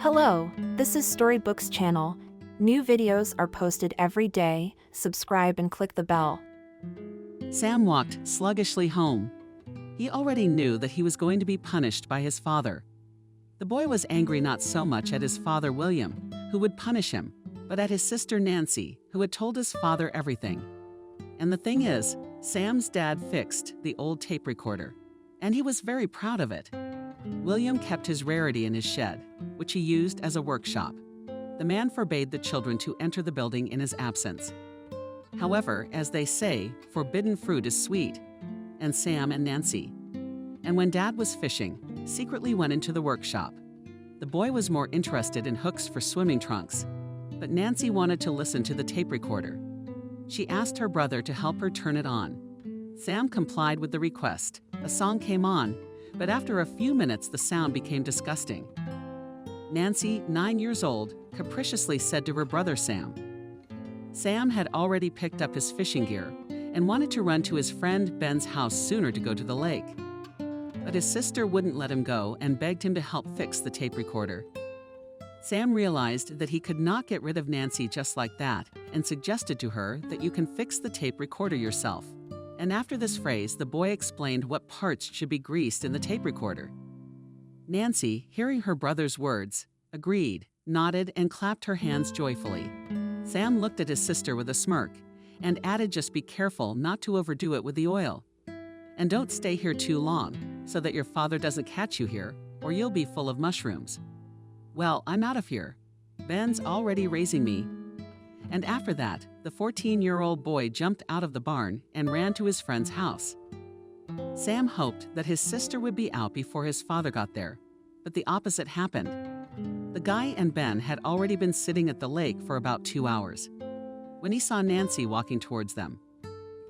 Hello, this is Storybooks channel. New videos are posted every day. Subscribe and click the bell. Sam walked sluggishly home. He already knew that he was going to be punished by his father. The boy was angry not so much at his father William, who would punish him, but at his sister Nancy, who had told his father everything. And the thing is, Sam's dad fixed the old tape recorder, and he was very proud of it. William kept his rarity in his shed, which he used as a workshop. The man forbade the children to enter the building in his absence. However, as they say, forbidden fruit is sweet, and Sam and Nancy. And when Dad was fishing, secretly went into the workshop. The boy was more interested in hooks for swimming trunks, but Nancy wanted to listen to the tape recorder. She asked her brother to help her turn it on. Sam complied with the request. A song came on, but after a few minutes the sound became disgusting. Nancy, 9 years old, capriciously said to her brother Sam. Sam had already picked up his fishing gear and wanted to run to his friend Ben's house sooner to go to the lake. But his sister wouldn't let him go and begged him to help fix the tape recorder. Sam realized that he could not get rid of Nancy just like that and suggested to her that you can fix the tape recorder yourself. And after this phrase, the boy explained what parts should be greased in the tape recorder. Nancy, hearing her brother's words, agreed, nodded, and clapped her hands joyfully. Sam looked at his sister with a smirk and added, just be careful not to overdo it with the oil. And don't stay here too long, so that your father doesn't catch you here, or you'll be full of mushrooms. Well, I'm out of here. Ben's already raising me. And after that, the 14-year-old boy jumped out of the barn and ran to his friend's house. Sam hoped that his sister would be out before his father got there, but the opposite happened. The guy and Ben had already been sitting at the lake for about 2 hours. When he saw Nancy walking towards them,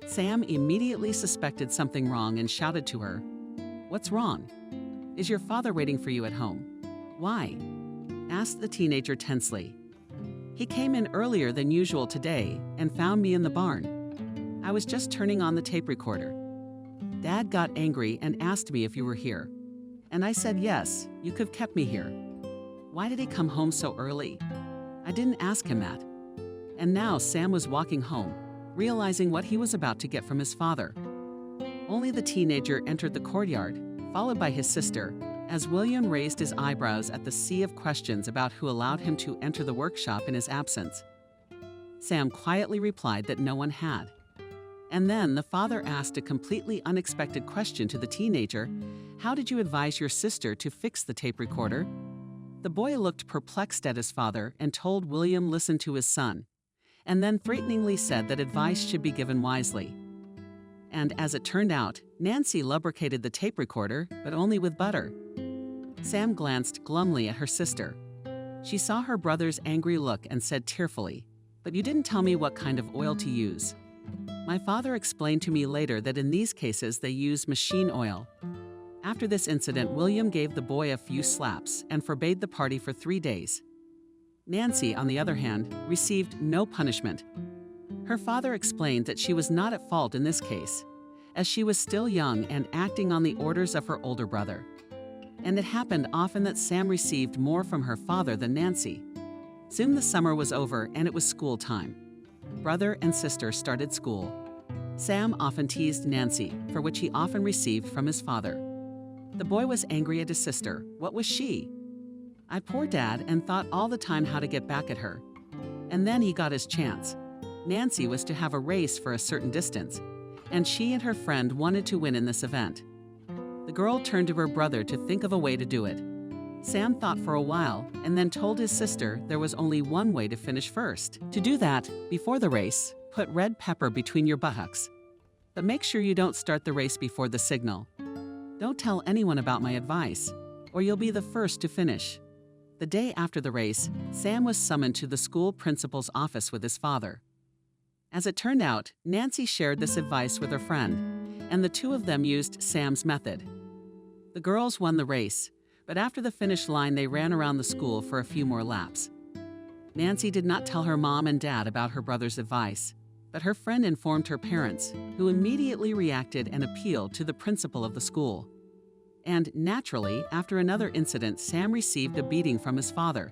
Sam immediately suspected something wrong and shouted to her, "What's wrong? Is your father waiting for you at home?" "Why?" asked the teenager tensely. "He came in earlier than usual today and found me in the barn. I was just turning on the tape recorder. Dad got angry and asked me if you were here. And I said yes, you could have kept me here. Why did he come home so early? I didn't ask him that." And now Sam was walking home, realizing what he was about to get from his father. Only the teenager entered the courtyard, followed by his sister, as William raised his eyebrows at the sea of questions about who allowed him to enter the workshop in his absence. Sam quietly replied that no one had. And then the father asked a completely unexpected question to the teenager. "How did you advise your sister to fix the tape recorder?" The boy looked perplexed at his father and told William listen to his son, and then threateningly said that advice should be given wisely. And as it turned out, Nancy lubricated the tape recorder, but only with butter. Sam glanced glumly at her sister. She saw her brother's angry look and said tearfully, "But you didn't tell me what kind of oil to use." "My father explained to me later that in these cases they use machine oil." After this incident, William gave the boy a few slaps and forbade the party for 3 days. Nancy, on the other hand, received no punishment. Her father explained that she was not at fault in this case, as she was still young and acting on the orders of her older brother. And it happened often that Sam received more from her father than Nancy. Soon the summer was over and it was school time. Brother and sister started school. Sam often teased Nancy, for which he often received from his father. The boy was angry at his sister. What was she? "I poor Dad and thought all the time how to get back at her. And then he got his chance. Nancy was to have a race for a certain distance, and she and her friend wanted to win in this event. The girl turned to her brother to think of a way to do it. Sam thought for a while and then told his sister there was only one way to finish first. To do that, before the race, put red pepper between your buttocks. But make sure you don't start the race before the signal. Don't tell anyone about my advice, or you'll be the first to finish." The day after the race, Sam was summoned to the school principal's office with his father. As it turned out, Nancy shared this advice with her friend, and the two of them used Sam's method. The girls won the race, but after the finish line they ran around the school for a few more laps. Nancy did not tell her mom and dad about her brother's advice, but her friend informed her parents, who immediately reacted and appealed to the principal of the school. And naturally, after another incident, Sam received a beating from his father.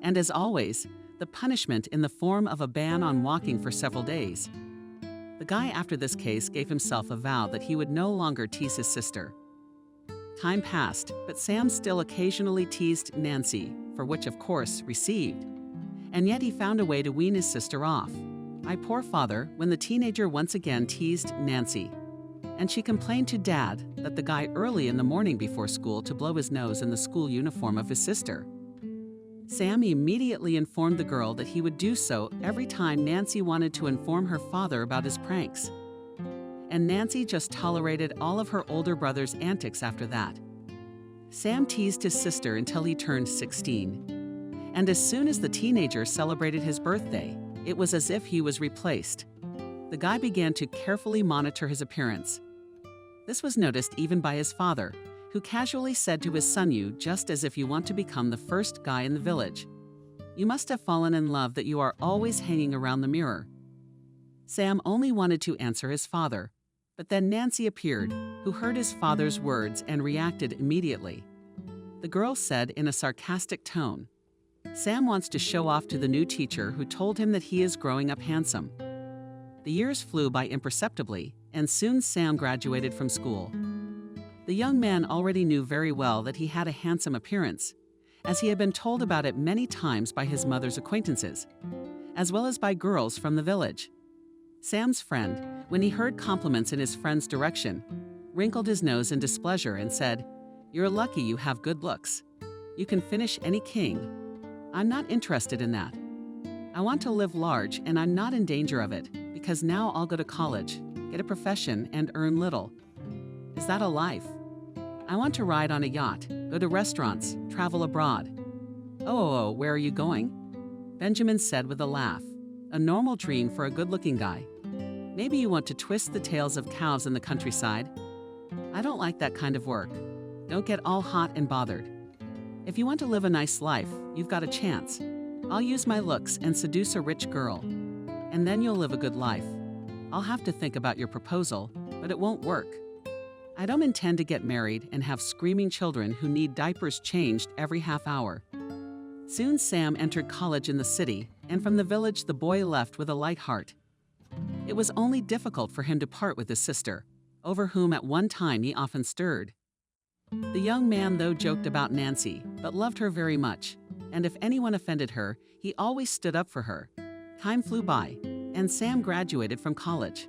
And as always, the punishment in the form of a ban on walking for several days. The guy after this case gave himself a vow that he would no longer tease his sister. Time passed, but Sam still occasionally teased Nancy, for which of course received. And yet he found a way to wean his sister off. My poor father, when the teenager once again teased Nancy. And she complained to Dad that the guy early in the morning before school to blow his nose in the school uniform of his sister. Sam immediately informed the girl that he would do so every time Nancy wanted to inform her father about his pranks. And Nancy just tolerated all of her older brother's antics after that. Sam teased his sister until he turned 16. And as soon as the teenager celebrated his birthday, it was as if he was replaced. The guy began to carefully monitor his appearance. This was noticed even by his father, who casually said to his son, "You, just as if you want to become the first guy in the village. You must have fallen in love that you are always hanging around the mirror." Sam only wanted to answer his father, but then Nancy appeared, who heard his father's words and reacted immediately. The girl said in a sarcastic tone, "Sam wants to show off to the new teacher who told him that he is growing up handsome." The years flew by imperceptibly, and soon Sam graduated from school. The young man already knew very well that he had a handsome appearance, as he had been told about it many times by his mother's acquaintances, as well as by girls from the village. Sam's friend, when he heard compliments in his friend's direction, wrinkled his nose in displeasure and said, "You're lucky you have good looks. You can finish any king. I'm not interested in that. I want to live large, and I'm not in danger of it, because now I'll go to college, get a profession, and earn little. Is that a life? I want to ride on a yacht, go to restaurants, travel abroad." Oh, where are you going?" Benjamin said with a laugh. "A normal dream for a good-looking guy. Maybe you want to twist the tails of cows in the countryside. I don't like that kind of work. Don't get all hot and bothered. If you want to live a nice life, you've got a chance. I'll use my looks and seduce a rich girl. And then you'll live a good life. I'll have to think about your proposal, but it won't work. I don't intend to get married and have screaming children who need diapers changed every half hour." Soon Sam entered college in the city, and from the village the boy left with a light heart. It was only difficult for him to part with his sister, over whom at one time he often stirred. The young man, though, joked about Nancy, but loved her very much, and if anyone offended her, he always stood up for her. Time flew by, and Sam graduated from college.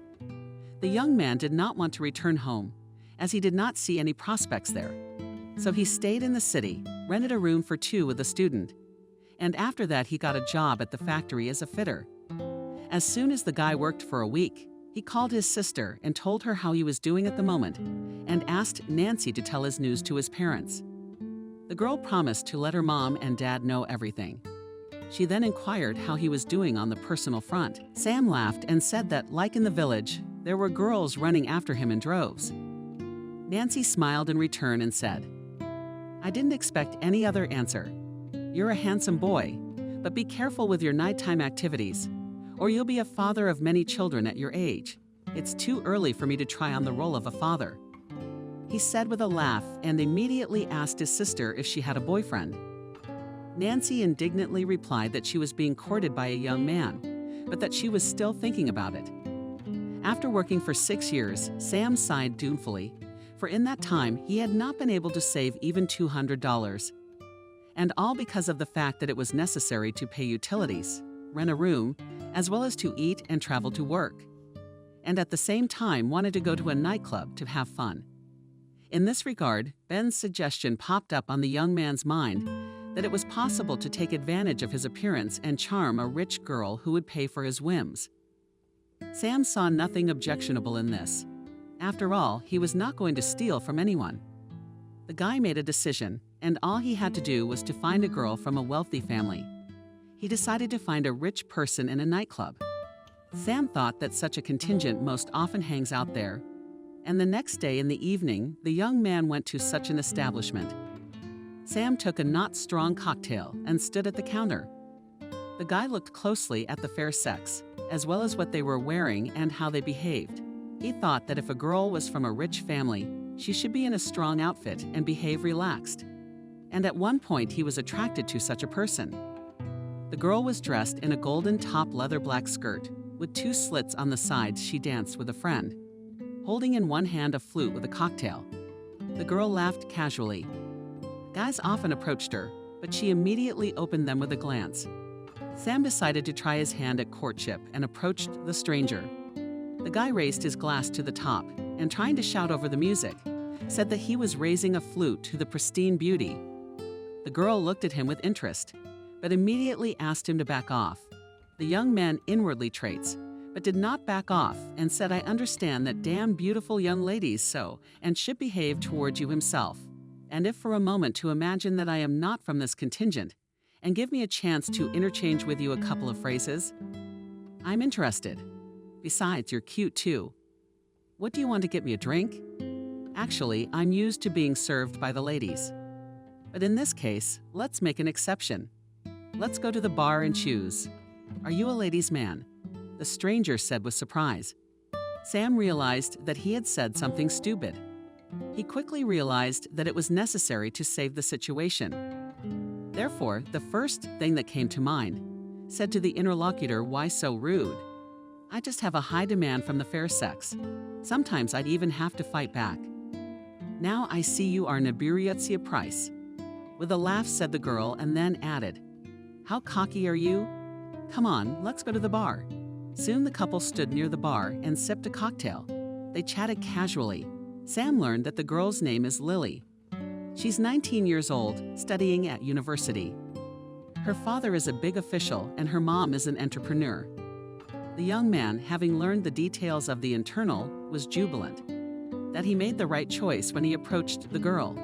The young man did not want to return home, as he did not see any prospects there. So he stayed in the city, rented a room for two with a student, and after that he got a job at the factory as a fitter. As soon as the guy worked for a week, he called his sister and told her how he was doing at the moment, and asked Nancy to tell his news to his parents. The girl promised to let her mom and dad know everything. She then inquired how he was doing on the personal front. Sam laughed and said that, like in the village, there were girls running after him in droves. Nancy smiled in return and said, "I didn't expect any other answer. You're a handsome boy, but be careful with your nighttime activities, or you'll be a father of many children at your age. It's too early for me to try on the role of a father," he said with a laugh, and immediately asked his sister if she had a boyfriend. Nancy indignantly replied that she was being courted by a young man, but that she was still thinking about it. After working for 6 years, Sam sighed doubtfully, for in that time he had not been able to save even $200. And all because of the fact that it was necessary to pay utilities, rent a room, as well as to eat and travel to work. And at the same time wanted to go to a nightclub to have fun. In this regard, Ben's suggestion popped up on the young man's mind that it was possible to take advantage of his appearance and charm a rich girl who would pay for his whims. Sam saw nothing objectionable in this. After all, he was not going to steal from anyone. The guy made a decision, and all he had to do was to find a girl from a wealthy family. He decided to find a rich person in a nightclub. Sam thought that such a contingent most often hangs out there, and the next day in the evening, the young man went to such an establishment. Sam took a not strong cocktail and stood at the counter. The guy looked closely at the fair sex, as well as what they were wearing and how they behaved. He thought that if a girl was from a rich family, she should be in a strong outfit and behave relaxed. And at one point, he was attracted to such a person. The girl was dressed in a golden top leather black skirt. With 2 slits on the sides, she danced with a friend, holding in one hand a flute with a cocktail. The girl laughed casually. Guys often approached her, but she immediately opened them with a glance. Sam decided to try his hand at courtship and approached the stranger. The guy raised his glass to the top and, trying to shout over the music, said that he was raising a flute to the pristine beauty. The girl looked at him with interest, but immediately asked him to back off. The young man inwardly traits, but did not back off and said, "I understand that damn beautiful young ladies so, and should behave towards you himself. And if for a moment to imagine that I am not from this contingent, and give me a chance to interchange with you a couple of phrases, I'm interested. Besides, you're cute too. What do you want to get me, a drink? Actually, I'm used to being served by the ladies. But in this case, let's make an exception. Let's go to the bar and choose. Are you a ladies' man?" The stranger said with surprise. Sam realized that he had said something stupid. He quickly realized that it was necessary to save the situation. Therefore, the first thing that came to mind said to the interlocutor, "Why so rude? I just have a high demand from the fair sex. Sometimes I'd even have to fight back. Now I see you are Naburiotsia Price." With a laugh said the girl, and then added, "How cocky are you? Come on, let's go to the bar." Soon the couple stood near the bar and sipped a cocktail. They chatted casually. Sam learned that the girl's name is Lily. She's 19 years old, studying at university. Her father is a big official and her mom is an entrepreneur. The young man, having learned the details of the internal, was jubilant that he made the right choice when he approached the girl.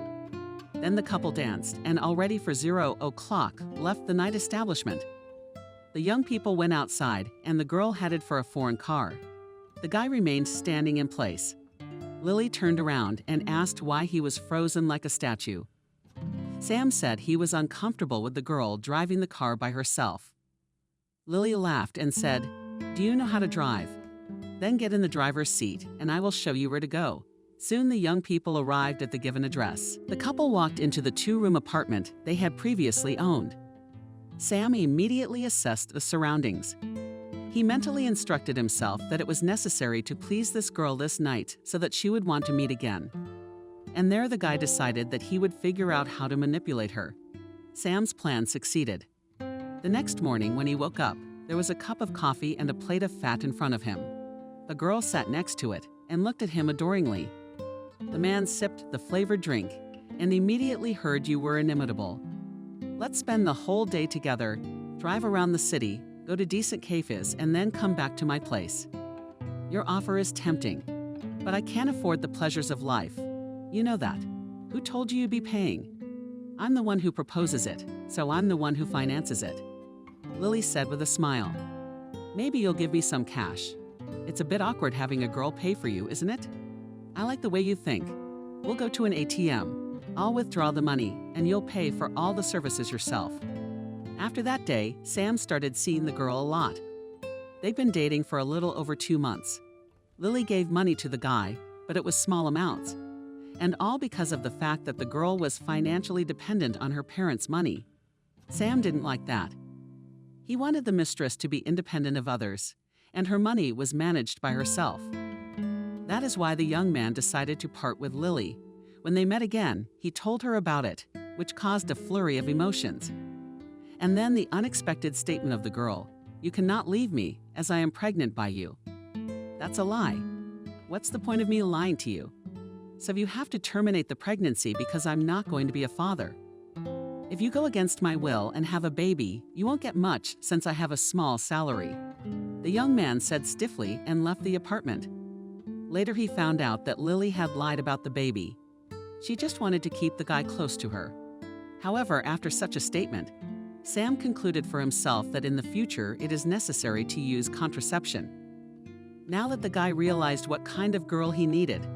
Then the couple danced and, already for 0 o'clock, left the night establishment. The young people went outside and the girl headed for a foreign car. The guy remained standing in place. Lily turned around and asked why he was frozen like a statue. Sam said he was uncomfortable with the girl driving the car by herself. Lily laughed and said, "Do you know how to drive? Then get in the driver's seat and I will show you where to go." Soon the young people arrived at the given address. The couple walked into the 2-room apartment they had previously owned. Sam immediately assessed the surroundings. He mentally instructed himself that it was necessary to please this girl this night so that she would want to meet again. And there the guy decided that he would figure out how to manipulate her. Sam's plan succeeded. The next morning when he woke up, there was a cup of coffee and a plate of fat in front of him. The girl sat next to it and looked at him adoringly. The man sipped the flavored drink and immediately heard you were inimitable. "Let's spend the whole day together, drive around the city, go to decent cafes, and then come back to my place. Your offer is tempting, but I can't afford the pleasures of life. You know that. Who told you you'd be paying? I'm the one who proposes it, so I'm the one who finances it." Lily said with a smile. "Maybe you'll give me some cash. It's a bit awkward having a girl pay for you, isn't it? I like the way you think. We'll go to an ATM. I'll withdraw the money, and you'll pay for all the services yourself." After that day, Sam started seeing the girl a lot. They'd been dating for a little over 2 months. Lily gave money to the guy, but it was small amounts. And all because of the fact that the girl was financially dependent on her parents' money. Sam didn't like that. He wanted the mistress to be independent of others, and her money was managed by herself. That is why the young man decided to part with Lily. When they met again, he told her about it, which caused a flurry of emotions. And then the unexpected statement of the girl, "You cannot leave me, as I am pregnant by you." That's a lie. What's the point of me lying to you? So you have to terminate the pregnancy because I'm not going to be a father. If you go against my will and have a baby, you won't get much since I have a small salary. The young man said stiffly and left the apartment. Later he found out that Lily had lied about the baby. She just wanted to keep the guy close to her. However, after such a statement, Sam concluded for himself that in the future it is necessary to use contraception. Now that the guy realized what kind of girl he needed,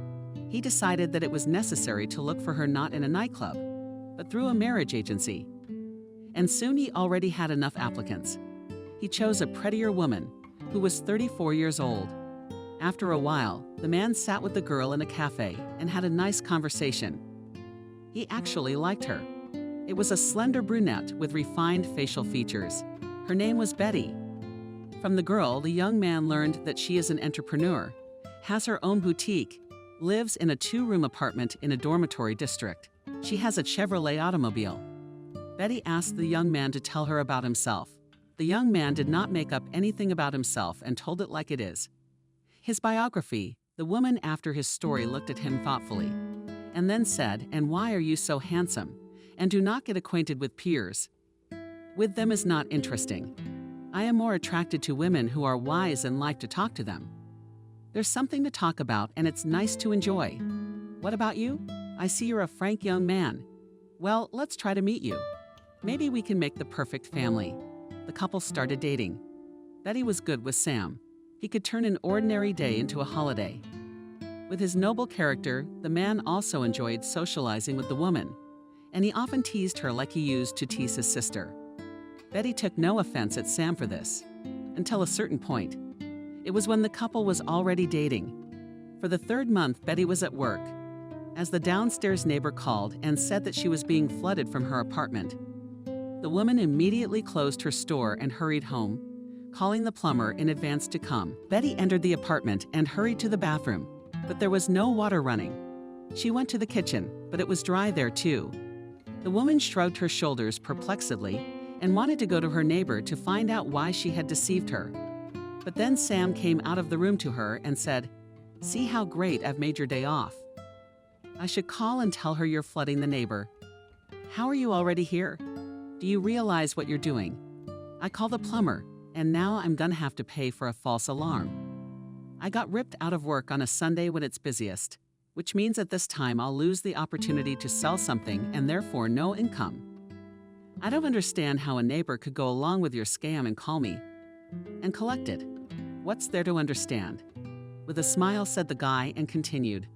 he decided that it was necessary to look for her not in a nightclub, but through a marriage agency. And soon he already had enough applicants. He chose a prettier woman, who was 34 years old. After a while, the man sat with the girl in a cafe and had a nice conversation. He actually liked her. It was a slender brunette with refined facial features. Her name was Betty. From the girl, the young man learned that she is an entrepreneur, has her own boutique, lives in a 2-room apartment in a dormitory district. She has a Chevrolet automobile. Betty asked the young man to tell her about himself. The young man did not make up anything about himself and told it like it is. His biography, the woman after his story looked at him thoughtfully, and then said, "And why are you so handsome? And do not get acquainted with peers. With them is not interesting. I am more attracted to women who are wise and like to talk to them. There's something to talk about and it's nice to enjoy. What about you? I see you're a frank young man. Well, let's try to meet you. Maybe we can make the perfect family." The couple started dating. Betty was good with Sam. He could turn an ordinary day into a holiday. With his noble character, the man also enjoyed socializing with the woman, and he often teased her like he used to tease his sister. Betty took no offense at Sam for this, until a certain point. It was when the couple was already dating. For the 3rd month, Betty was at work, as the downstairs neighbor called and said that she was being flooded from her apartment. The woman immediately closed her store and hurried home, calling the plumber in advance to come. Betty entered the apartment and hurried to the bathroom, but there was no water running. She went to the kitchen, but it was dry there too. The woman shrugged her shoulders perplexedly and wanted to go to her neighbor to find out why she had deceived her. But then Sam came out of the room to her and said, "See how great I've made your day off. I should call and tell her you're flooding the neighbor. How are you already here? Do you realize what you're doing? I called the plumber, and now I'm gonna have to pay for a false alarm. I got ripped out of work on a Sunday when it's busiest, which means at this time I'll lose the opportunity to sell something and therefore no income. I don't understand how a neighbor could go along with your scam and call me and collect it. What's there to understand?" With a smile said the guy and continued,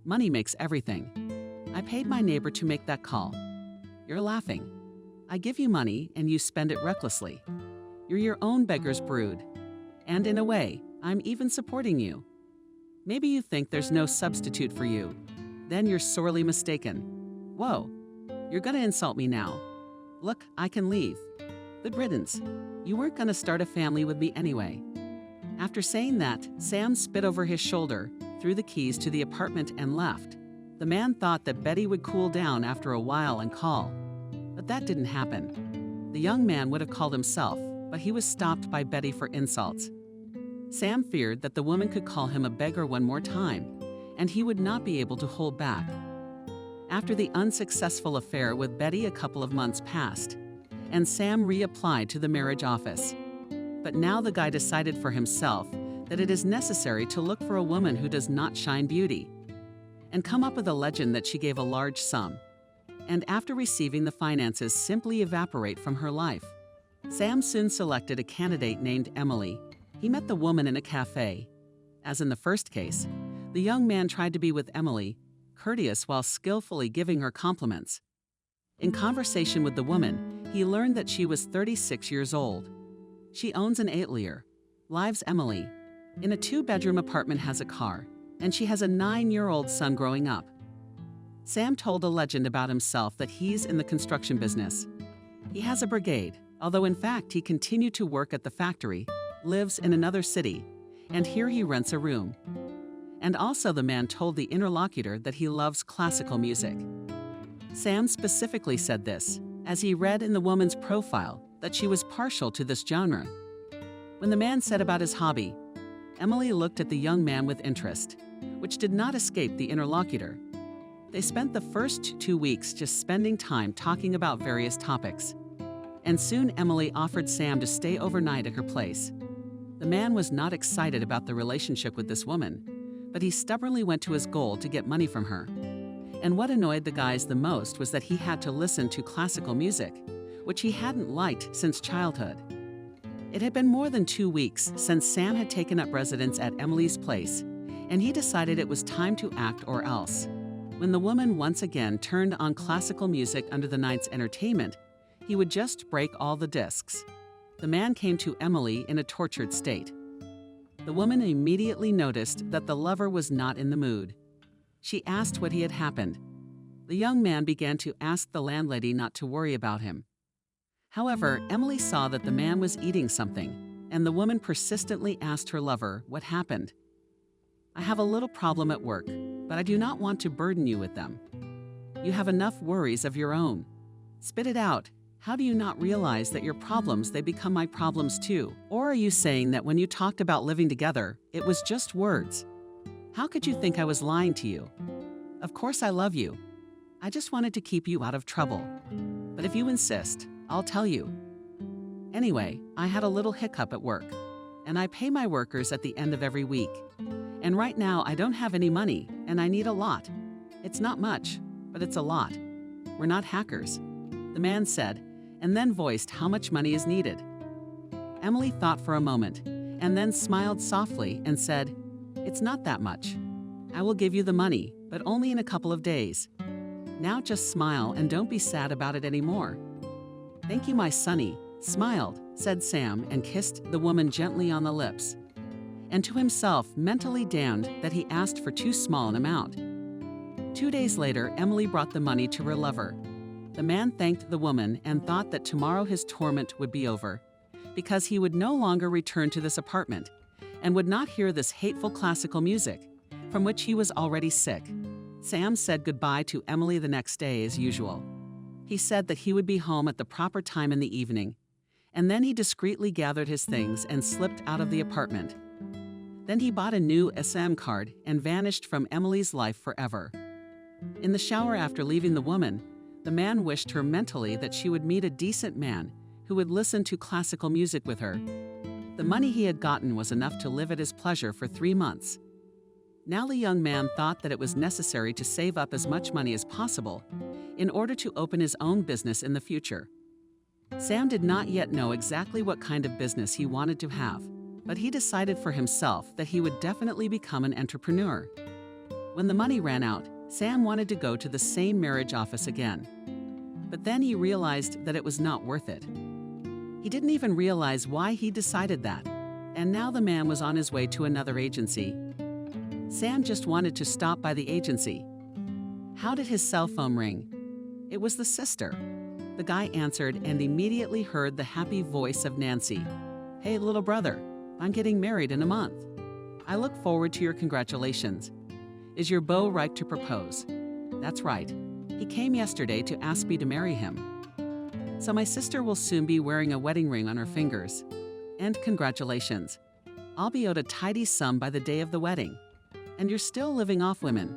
"Money makes everything. I paid my neighbor to make that call. You're laughing. I give you money and you spend it recklessly. You're your own beggar's brood. And in a way, I'm even supporting you. Maybe you think there's no substitute for you. Then you're sorely mistaken. Whoa, you're gonna insult me now. Look, I can leave. Good riddance. You weren't gonna start a family with me anyway." After saying that, Sam spit over his shoulder, threw the keys to the apartment and left. The man thought that Betty would cool down after a while and call, but that didn't happen. The young man would have called himself, but he was stopped by Betty for insults. Sam feared that the woman could call him a beggar one more time, and he would not be able to hold back. After the unsuccessful affair with Betty, a couple of months passed, and Sam reapplied to the marriage office. But now the guy decided for himself that it is necessary to look for a woman who does not shine beauty, and come up with a legend that she gave a large sum, and after receiving the finances simply evaporate from her life. Sam soon selected a candidate named Emily. He met the woman in a cafe. As in the first case, the young man tried to be with Emily, courteous while skillfully giving her compliments. In conversation with the woman, he learned that she was 36 years old. She owns an atelier, lives Emily, in a 2-bedroom apartment, has a car, and she has a 9-year-old son growing up. Sam told a legend about himself that he's in the construction business. He has a brigade, although in fact he continued to work at the factory, lives in another city, and here he rents a room. And also the man told the interlocutor that he loves classical music. Sam specifically said this, as he read in the woman's profile that she was partial to this genre. When the man said about his hobby, Emily looked at the young man with interest, which did not escape the interlocutor. They spent the first 2 weeks just spending time talking about various topics. And soon Emily offered Sam to stay overnight at her place. The man was not excited about the relationship with this woman, but he stubbornly went to his goal to get money from her. And what annoyed the guys the most was that he had to listen to classical music, which he hadn't liked since childhood. It had been more than 2 weeks since Sam had taken up residence at Emily's place, and he decided it was time to act or else. When the woman once again turned on classical music under the night's entertainment, he would just break all the discs. The man came to Emily in a tortured state. The woman immediately noticed that the lover was not in the mood. She asked what had happened. The young man began to ask the landlady not to worry about him. However, Emily saw that the man was eating something, and the woman persistently asked her lover what happened. "I have a little problem at work, but I do not want to burden you with them. You have enough worries of your own. Spit it out. How do you not realize that your problems, they become my problems too? Or are you saying that when you talked about living together, it was just words? How could you think I was lying to you? Of course I love you. I just wanted to keep you out of trouble. But if you insist, I'll tell you. Anyway, I had a little hiccup at work, and I pay my workers at the end of every week. And right now I don't have any money, and I need a lot. It's not much, but it's a lot. We're not hackers," the man said, and then voiced how much money is needed. Emily thought for a moment, and then smiled softly and said, "It's not that much. I will give you the money, but only in a couple of days. Now just smile and don't be sad about it anymore." "Thank you, my sonny," smiled, said Sam, and kissed the woman gently on the lips. And to himself mentally damned that he asked for too small an amount. 2 days later, Emily brought the money to her lover. The man thanked the woman and thought that tomorrow his torment would be over, because he would no longer return to this apartment and would not hear this hateful classical music, from which he was already sick. Sam said goodbye to Emily the next day as usual. He said that he would be home at the proper time in the evening, and then he discreetly gathered his things and slipped out of the apartment. Then he bought a new SM card and vanished from Emily's life forever. In the shower after leaving the woman, the man wished her mentally that she would meet a decent man who would listen to classical music with her. The money he had gotten was enough to live at his pleasure for 3 months. Now the young man thought that it was necessary to save up as much money as possible in order to open his own business in the future. Sam did not yet know exactly what kind of business he wanted to have, but he decided for himself that he would definitely become an entrepreneur. When the money ran out, Sam wanted to go to the same marriage office again. But then he realized that it was not worth it. He didn't even realize why he decided that, and now the man was on his way to another agency. Sam just wanted to stop by the agency. How did his cell phone ring? It was the sister. The guy answered and immediately heard the happy voice of Nancy. "Hey, little brother, I'm getting married in a month. I look forward to your congratulations. Is your beau right to propose?" "That's right. He came yesterday to ask me to marry him. So my sister will soon be wearing a wedding ring on her fingers. And congratulations. I'll be owed a tidy sum by the day of the wedding. And you're still living off women.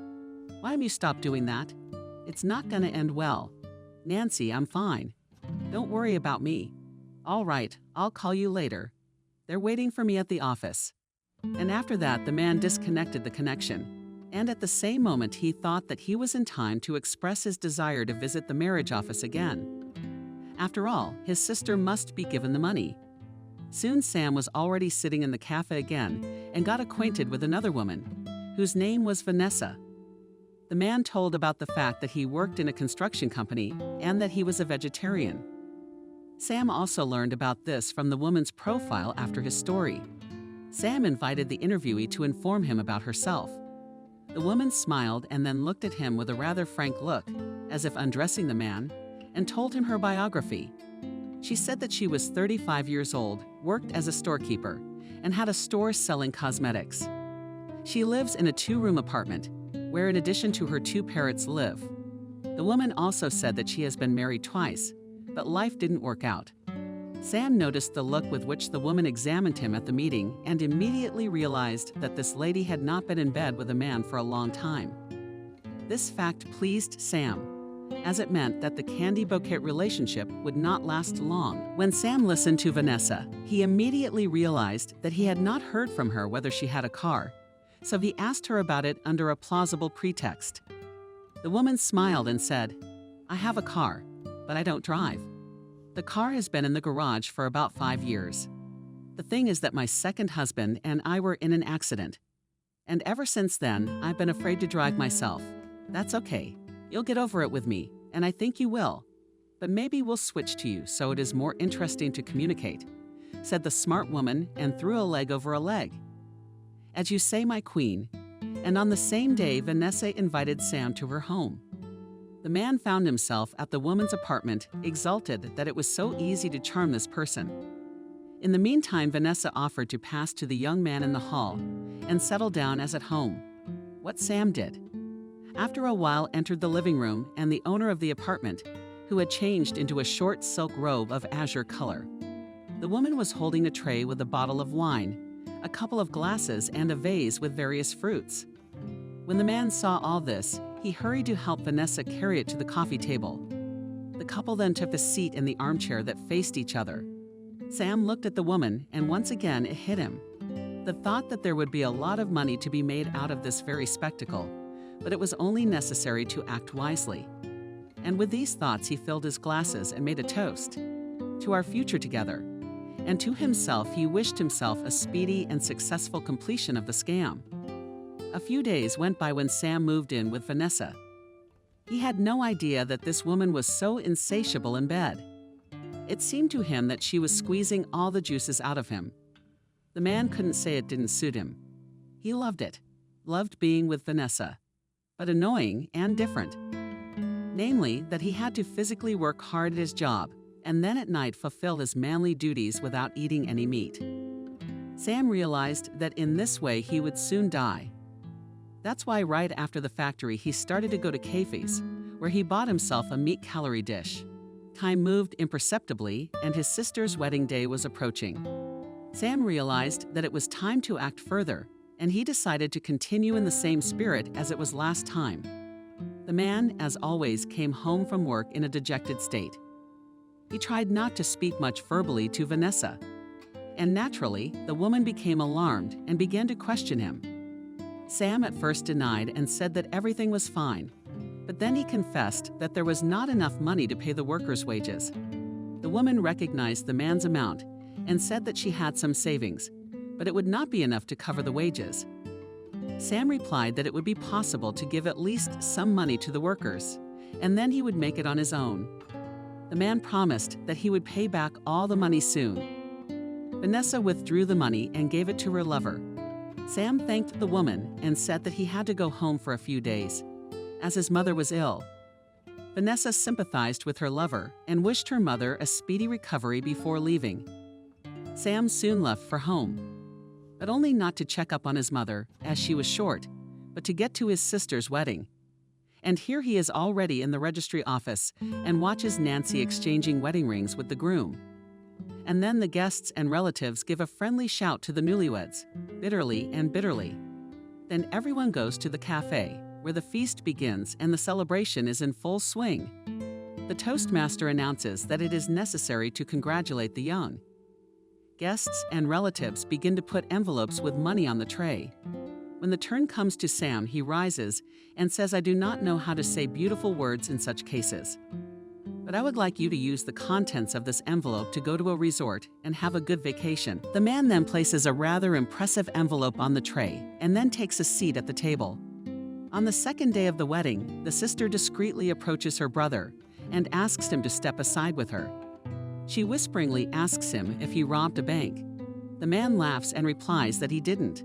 Why don't you stop doing that? It's not gonna end well. Nancy, I'm fine. Don't worry about me. All right, I'll call you later. They're waiting for me at the office." And after that, the man disconnected the connection. And at the same moment, he thought that he was in time to express his desire to visit the marriage office again. After all, his sister must be given the money. Soon Sam was already sitting in the cafe again and got acquainted with another woman, whose name was Vanessa. The man told about the fact that he worked in a construction company and that he was a vegetarian. Sam also learned about this from the woman's profile after his story. Sam invited the interviewee to inform him about herself. The woman smiled and then looked at him with a rather frank look, as if undressing the man, and told him her biography. She said that she was 35 years old, worked as a storekeeper, and had a store selling cosmetics. She lives in a 2-room apartment, where in addition to her 2 parrots live. The woman also said that she has been married twice, but life didn't work out. Sam noticed the look with which the woman examined him at the meeting and immediately realized that this lady had not been in bed with a man for a long time. This fact pleased Sam, as it meant that the candy bouquet relationship would not last long. When Sam listened to Vanessa, he immediately realized that he had not heard from her whether she had a car, so he asked her about it under a plausible pretext. The woman smiled and said, "I have a car, but I don't drive. The car has been in the garage for about 5 years. The thing is that my second husband and I were in an accident. And ever since then, I've been afraid to drive myself. That's okay. You'll get over it with me, and I think you will. But maybe we'll switch to you so it is more interesting to communicate," said the smart woman and threw a leg over a leg. "As you say, my queen." And on the same day, Vanessa invited Sam to her home. The man found himself at the woman's apartment, exulted that it was so easy to charm this person. In the meantime, Vanessa offered to pass to the young man in the hall and settle down as at home. What Sam did. After a while, entered the living room and the owner of the apartment, who had changed into a short silk robe of azure color. The woman was holding a tray with a bottle of wine, a couple of glasses, and a vase with various fruits. When the man saw all this, he hurried to help Vanessa carry it to the coffee table. The couple then took a seat in the armchair that faced each other. Sam looked at the woman, and once again it hit him. The thought that there would be a lot of money to be made out of this very spectacle, but it was only necessary to act wisely. And with these thoughts, he filled his glasses and made a toast to our future together. And to himself, he wished himself a speedy and successful completion of the scam. A few days went by when Sam moved in with Vanessa. He had no idea that this woman was so insatiable in bed. It seemed to him that she was squeezing all the juices out of him. The man couldn't say it didn't suit him. He loved it, loved being with Vanessa, but annoying and different. Namely, that he had to physically work hard at his job and then at night fulfill his manly duties without eating any meat. Sam realized that in this way he would soon die. That's why right after the factory he started to go to cafes, where he bought himself a meat calorie dish. Time moved imperceptibly, and his sister's wedding day was approaching. Sam realized that it was time to act further, and he decided to continue in the same spirit as it was last time. The man, as always, came home from work in a dejected state. He tried not to speak much verbally to Vanessa, and naturally, the woman became alarmed and began to question him. Sam at first denied and said that everything was fine, but then he confessed that there was not enough money to pay the workers' wages. The woman recognized the man's amount and said that she had some savings, but it would not be enough to cover the wages. Sam replied that it would be possible to give at least some money to the workers, and then he would make it on his own. The man promised that he would pay back all the money soon. Vanessa withdrew the money and gave it to her lover. Sam thanked the woman and said that he had to go home for a few days, as his mother was ill. Vanessa sympathized with her lover and wished her mother a speedy recovery before leaving. Sam soon left for home, but only not to check up on his mother, as she was short, but to get to his sister's wedding. And here he is already in the registry office and watches Nancy exchanging wedding rings with the groom. And then the guests and relatives give a friendly shout to the newlyweds, bitterly and bitterly. Then everyone goes to the cafe, where the feast begins and the celebration is in full swing. The toastmaster announces that it is necessary to congratulate the young. Guests and relatives begin to put envelopes with money on the tray. When the turn comes to Sam, he rises and says, "I do not know how to say beautiful words in such cases, but I would like you to use the contents of this envelope to go to a resort and have a good vacation." The man then places a rather impressive envelope on the tray and then takes a seat at the table. On the second day of the wedding, the sister discreetly approaches her brother and asks him to step aside with her. She whisperingly asks him if he robbed a bank. The man laughs and replies that he didn't.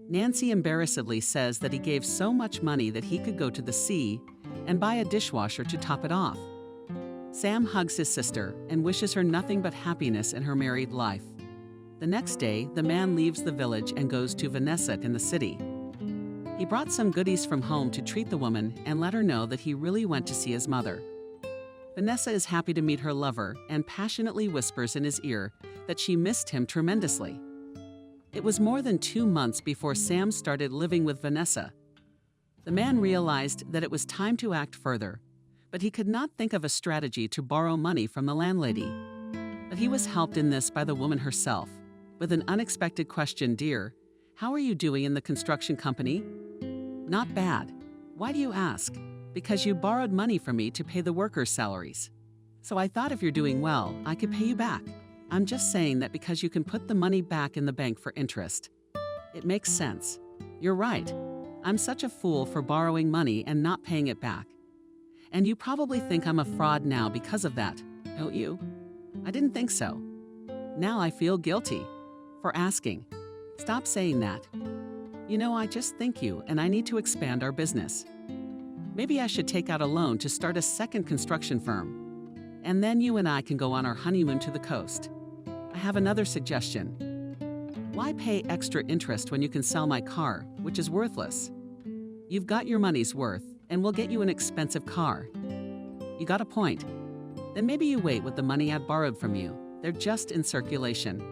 Nancy embarrassedly says that he gave so much money that he could go to the sea and buy a dishwasher to top it off. Sam hugs his sister and wishes her nothing but happiness in her married life. The next day, the man leaves the village and goes to Vanessa in the city. He brought some goodies from home to treat the woman and let her know that he really went to see his mother. Vanessa is happy to meet her lover and passionately whispers in his ear that she missed him tremendously. It was more than 2 months before Sam started living with Vanessa. The man realized that it was time to act further, but he could not think of a strategy to borrow money from the landlady. But he was helped in this by the woman herself, with an unexpected question: "Dear, how are you doing in the construction company?" "Not bad." "Why do you ask?" "Because you borrowed money from me to pay the workers' salaries. So I thought if you're doing well, I could pay you back. I'm just saying that because you can put the money back in the bank for interest. It makes sense. You're right. I'm such a fool for borrowing money and not paying it back. And you probably think I'm a fraud now because of that, don't you? I didn't think so. Now I feel guilty for asking. Stop saying that. I just think you and I need to expand our business. Maybe I should take out a loan to start a second construction firm. And then you and I can go on our honeymoon to the coast. I have another suggestion. Why pay extra interest when you can sell my car, which is worthless? You've got your money's worth, and we'll get you an expensive car. You got a point. Then maybe you wait with the money I've borrowed from you. They're just in circulation.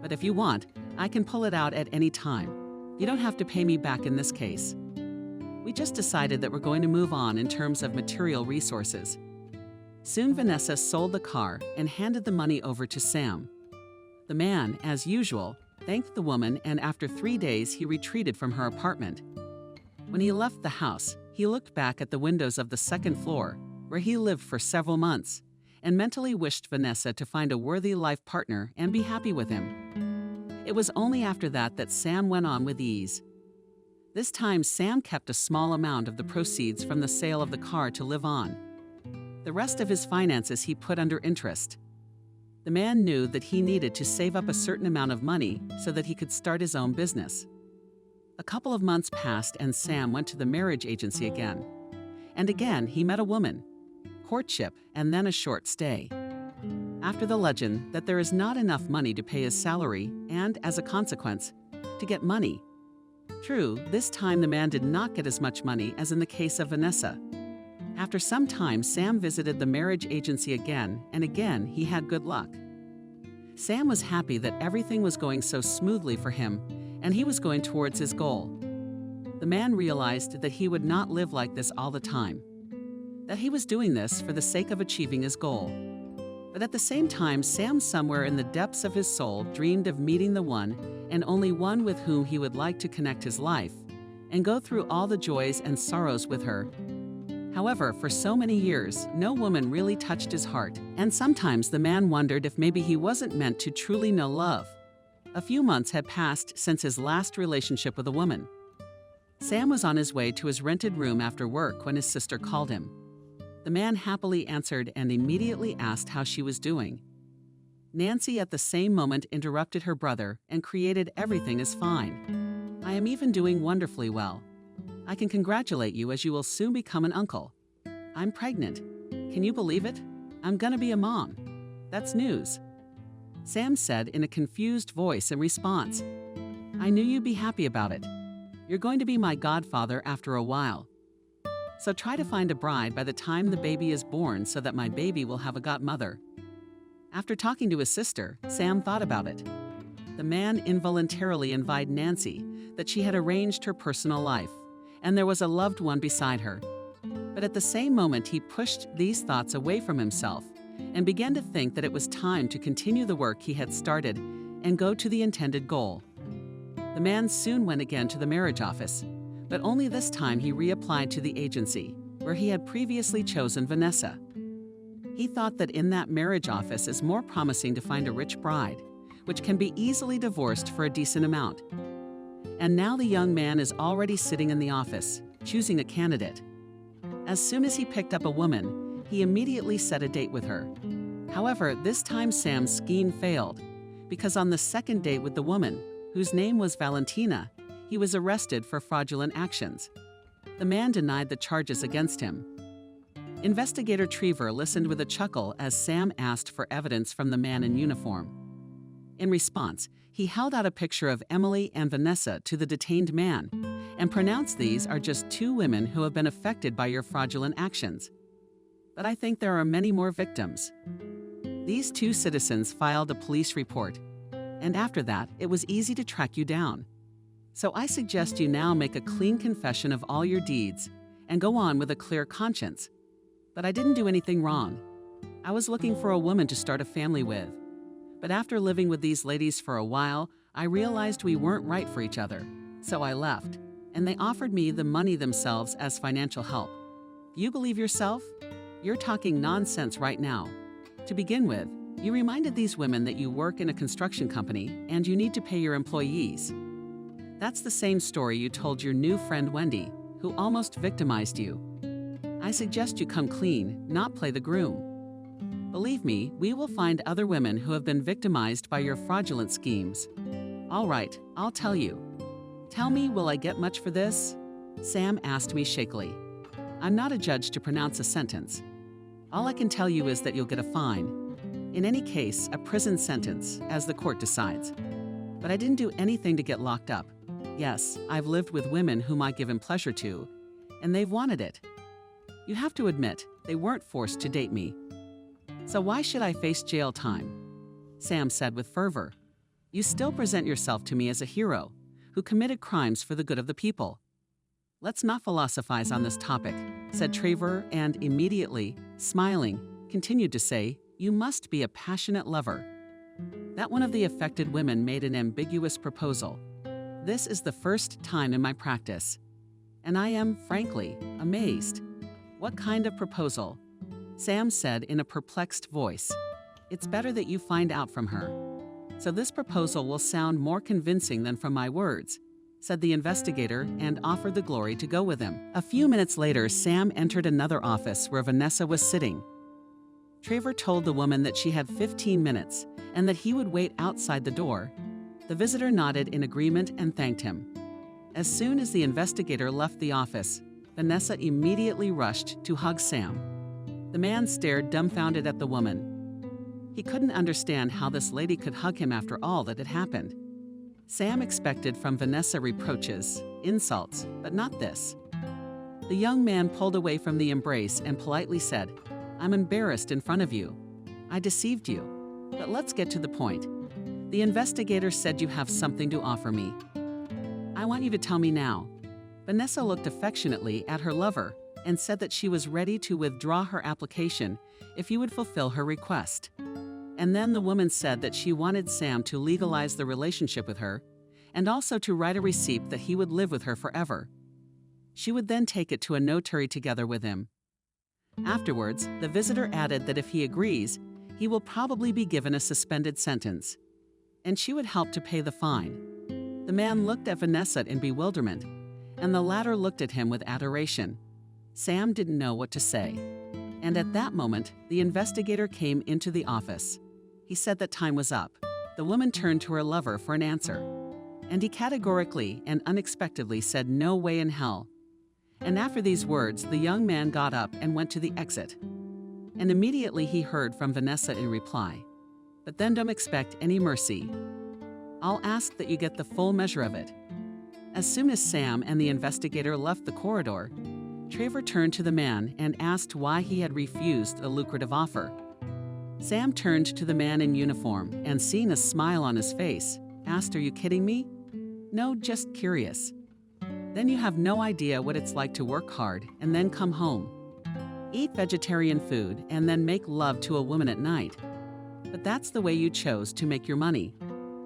But if you want, I can pull it out at any time. You don't have to pay me back in this case. We just decided that we're going to move on in terms of material resources. Soon Vanessa sold the car and handed the money over to Sam. The man, as usual, thanked the woman, and after 3 days he retreated from her apartment. When he left the house, he looked back at the windows of the second floor, where he lived for several months, and mentally wished Vanessa to find a worthy life partner and be happy with him. It was only after that Sam went on with ease. This time Sam kept a small amount of the proceeds from the sale of the car to live on. The rest of his finances he put under interest. The man knew that he needed to save up a certain amount of money so that he could start his own business. A couple of months passed and Sam went to the marriage agency again. And again he met a woman. Courtship and then a short stay. After the legend that there is not enough money to pay his salary and, as a consequence, to get money. True, this time the man did not get as much money as in the case of Vanessa. After some time, Sam visited the marriage agency again, and again he had good luck. Sam was happy that everything was going so smoothly for him, and he was going towards his goal. The man realized that he would not live like this all the time, that he was doing this for the sake of achieving his goal. But at the same time, Sam, somewhere in the depths of his soul, dreamed of meeting the one and only one with whom he would like to connect his life and go through all the joys and sorrows with her. However, for so many years, no woman really touched his heart, and sometimes the man wondered if maybe he wasn't meant to truly know love. A few months had passed since his last relationship with a woman. Sam was on his way to his rented room after work when his sister called him. The man happily answered and immediately asked how she was doing. Nancy at the same moment interrupted her brother and created everything as fine. I am even doing wonderfully well. I can congratulate you as you will soon become an uncle. I'm pregnant. Can you believe it? I'm gonna be a mom. That's news. Sam said in a confused voice in response. I knew you'd be happy about it. You're going to be my godfather after a while. So try to find a bride by the time the baby is born so that my baby will have a godmother. After talking to his sister, Sam thought about it. The man involuntarily invited Nancy that she had arranged her personal life, and there was a loved one beside her. But at the same moment, he pushed these thoughts away from himself and began to think that it was time to continue the work he had started and go to the intended goal. The man soon went again to the marriage office, but only this time he reapplied to the agency, where he had previously chosen Vanessa. He thought that in that marriage office is more promising to find a rich bride, which can be easily divorced for a decent amount. And now the young man is already sitting in the office, choosing a candidate. As soon as he picked up a woman, he immediately set a date with her. However, this time Sam's scheme failed, because on the second date with the woman, whose name was Valentina, he was arrested for fraudulent actions. The man denied the charges against him. Investigator Trevor listened with a chuckle as Sam asked for evidence from the man in uniform. In response, he held out a picture of Emily and Vanessa to the detained man and pronounced these are just two women who have been affected by your fraudulent actions. But I think there are many more victims. These two citizens filed a police report, and after that, it was easy to track you down. So I suggest you now make a clean confession of all your deeds and go on with a clear conscience. But I didn't do anything wrong. I was looking for a woman to start a family with. But after living with these ladies for a while, I realized we weren't right for each other. So I left, and they offered me the money themselves as financial help. You believe yourself? You're talking nonsense right now. To begin with, you reminded these women that you work in a construction company and you need to pay your employees. That's the same story you told your new friend Wendy, who almost victimized you. I suggest you come clean, not play the groom. Believe me, we will find other women who have been victimized by your fraudulent schemes. All right, I'll tell you. "Tell me, will I get much for this?" Sam asked me shakily. "I'm not a judge to pronounce a sentence. All I can tell you is that you'll get a fine. In any case, a prison sentence, as the court decides. But I didn't do anything to get locked up. Yes, I've lived with women whom I've given pleasure to, and they've wanted it. You have to admit, they weren't forced to date me. So why should I face jail time?" Sam said with fervor. "You still present yourself to me as a hero who committed crimes for the good of the people." "Let's not philosophize on this topic," said Trevor, and immediately, smiling, continued to say, "You must be a passionate lover." That one of the affected women made an ambiguous proposal. This is the first time in my practice, and I am, frankly, amazed. "What kind of proposal?" Sam said in a perplexed voice. "It's better that you find out from her. So this proposal will sound more convincing than from my words," said the investigator, and offered the glory to go with him. A few minutes later, Sam entered another office where Vanessa was sitting. Trevor told the woman that she had 15 minutes and that he would wait outside the door. The visitor nodded in agreement and thanked him. As soon as the investigator left the office, Vanessa immediately rushed to hug Sam. The man stared dumbfounded at the woman. He couldn't understand how this lady could hug him after all that had happened. Sam expected from Vanessa reproaches, insults, but not this. The young man pulled away from the embrace and politely said, "I'm embarrassed in front of you. I deceived you. But let's get to the point. The investigator said you have something to offer me. I want you to tell me now." Vanessa looked affectionately at her lover and said that she was ready to withdraw her application if he would fulfill her request. And then the woman said that she wanted Sam to legalize the relationship with her and also to write a receipt that he would live with her forever. She would then take it to a notary together with him. Afterwards, the visitor added that if he agrees, he will probably be given a suspended sentence, and she would help to pay the fine. The man looked at Vanessa in bewilderment, and the latter looked at him with adoration. Sam didn't know what to say. And at that moment, the investigator came into the office. He said that time was up. The woman turned to her lover for an answer, and he categorically and unexpectedly said, "No way in hell." And after these words, the young man got up and went to the exit. And immediately he heard from Vanessa in reply, "But then don't expect any mercy. I'll ask that you get the full measure of it." As soon as Sam and the investigator left the corridor, Trevor turned to the man and asked why he had refused a lucrative offer. Sam turned to the man in uniform and, seeing a smile on his face, asked, "Are you kidding me?" "No, just curious." "Then you have no idea what it's like to work hard and then come home, eat vegetarian food, and then make love to a woman at night. But that's the way you chose to make your money.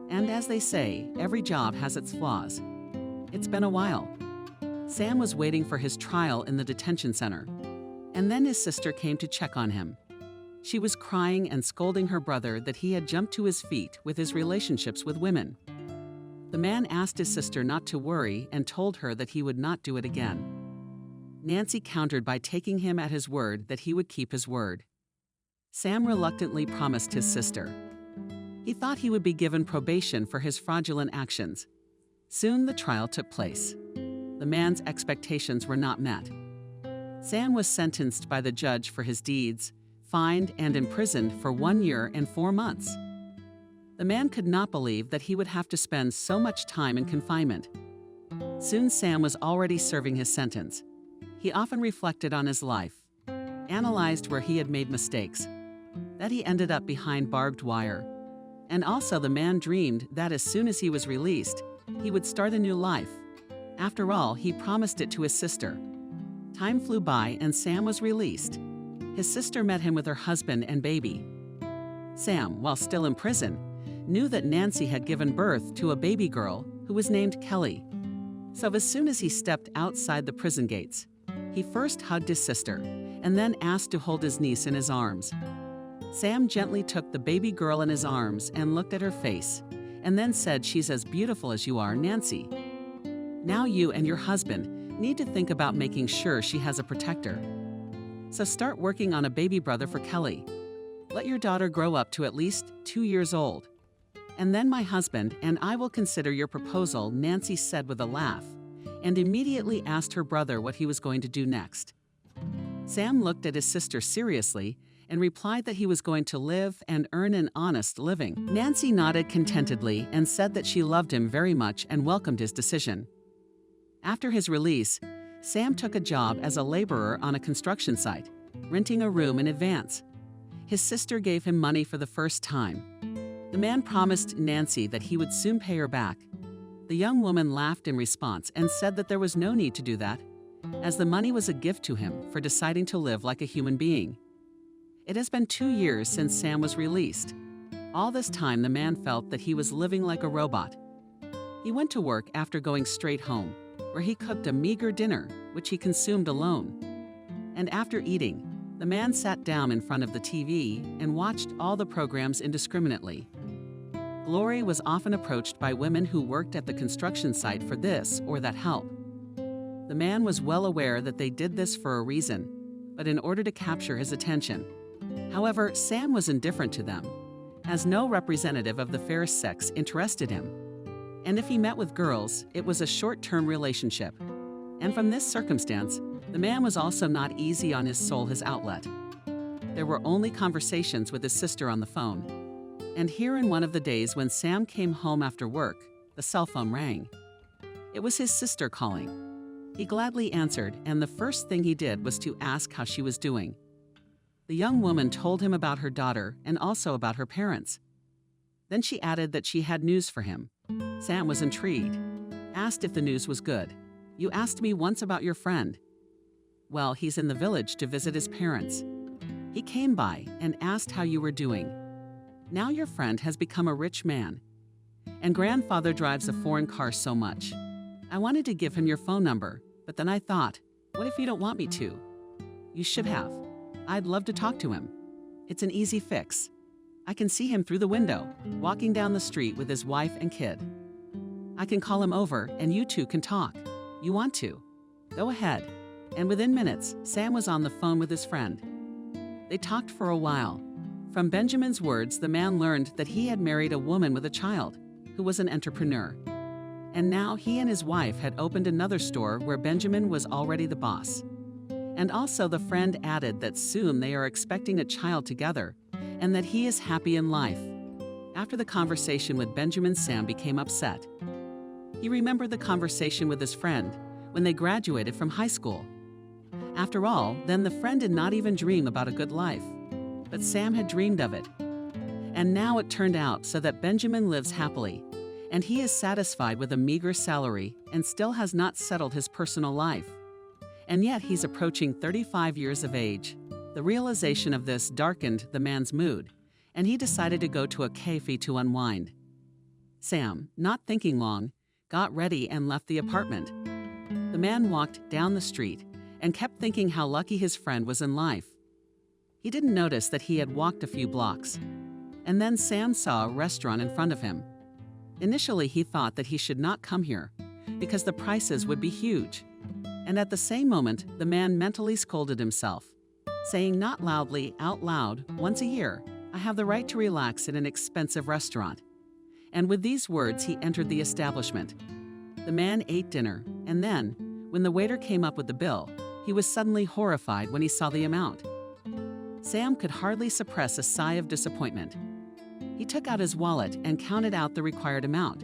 And as they say, every job has its flaws. It's been a while." Sam was waiting for his trial in the detention center, and then his sister came to check on him. She was crying and scolding her brother that he had jumped to his feet with his relationships with women. The man asked his sister not to worry and told her that he would not do it again. Nancy countered by taking him at his word that he would keep his word. Sam reluctantly promised his sister. He thought he would be given probation for his fraudulent actions. Soon the trial took place. The man's expectations were not met. Sam was sentenced by the judge for his deeds, fined and imprisoned for 1 year and 4 months. The man could not believe that he would have to spend so much time in confinement. Soon Sam was already serving his sentence. He often reflected on his life, analyzed where he had made mistakes, that he ended up behind barbed wire. And also the man dreamed that as soon as he was released, he would start a new life. After all, he promised it to his sister. Time flew by and Sam was released. His sister met him with her husband and baby. Sam, while still in prison, knew that Nancy had given birth to a baby girl who was named Kelly. So as soon as he stepped outside the prison gates, he first hugged his sister and then asked to hold his niece in his arms. Sam gently took the baby girl in his arms and looked at her face, and then said, "She's as beautiful as you are, Nancy. Now you and your husband need to think about making sure she has a protector. So start working on a baby brother for Kelly. Let your daughter grow up to at least 2 years old. "And then my husband and I will consider your proposal," Nancy said with a laugh, and immediately asked her brother what he was going to do next. Sam looked at his sister seriously and replied that he was going to live and earn an honest living. Nancy nodded contentedly and said that she loved him very much and welcomed his decision. After his release, Sam took a job as a laborer on a construction site, renting a room in advance. His sister gave him money for the first time. The man promised Nancy that he would soon pay her back. The young woman laughed in response and said that there was no need to do that, as the money was a gift to him for deciding to live like a human being. It has been 2 years since Sam was released. All this time, the man felt that he was living like a robot. He went to work after going straight home, where he cooked a meager dinner, which he consumed alone. And after eating, the man sat down in front of the TV and watched all the programs indiscriminately. Glory was often approached by women who worked at the construction site for this or that help. The man was well aware that they did this for a reason, but in order to capture his attention. However, Sam was indifferent to them, as no representative of the fair sex interested him. And if he met with girls, it was a short-term relationship. And from this circumstance, the man was also not easy on his soul, his outlet. There were only conversations with his sister on the phone. And here in one of the days when Sam came home after work, the cell phone rang. It was his sister calling. He gladly answered, and the first thing he did was to ask how she was doing. The young woman told him about her daughter and also about her parents. Then she added that she had news for him. Sam was intrigued, asked if the news was good. "You asked me once about your friend." "Well, he's in the village to visit his parents. He came by and asked how you were doing. Now your friend has become a rich man, and grandfather drives a foreign car so much. I wanted to give him your phone number, but then I thought, what if you don't want me to? You should have. I'd love to talk to him. It's an easy fix. I can see him through the window, walking down the street with his wife and kid. I can call him over and you two can talk. You want to? Go ahead." And within minutes, Sam was on the phone with his friend. They talked for a while. From Benjamin's words, the man learned that he had married a woman with a child, who was an entrepreneur. And now he and his wife had opened another store where Benjamin was already the boss. And also the friend added that soon they are expecting a child together, and that he is happy in life. After the conversation with Benjamin, Sam became upset. He remembered the conversation with his friend when they graduated from high school. After all, then the friend did not even dream about a good life, but Sam had dreamed of it. And now it turned out so that Benjamin lives happily, and he is satisfied with a meager salary and still has not settled his personal life. And yet he's approaching 35 years of age. The realization of this darkened the man's mood, and he decided to go to a cafe to unwind. Sam, not thinking long, got ready and left the apartment. The man walked down the street and kept thinking how lucky his friend was in life. He didn't notice that he had walked a few blocks. And then Sam saw a restaurant in front of him. Initially, he thought that he should not come here because the prices would be huge. And at the same moment, the man mentally scolded himself, saying not loudly, out loud, "Once a year, I have the right to relax in an expensive restaurant." And with these words, he entered the establishment. The man ate dinner, and then, when the waiter came up with the bill, he was suddenly horrified when he saw the amount. Sam could hardly suppress a sigh of disappointment. He took out his wallet and counted out the required amount.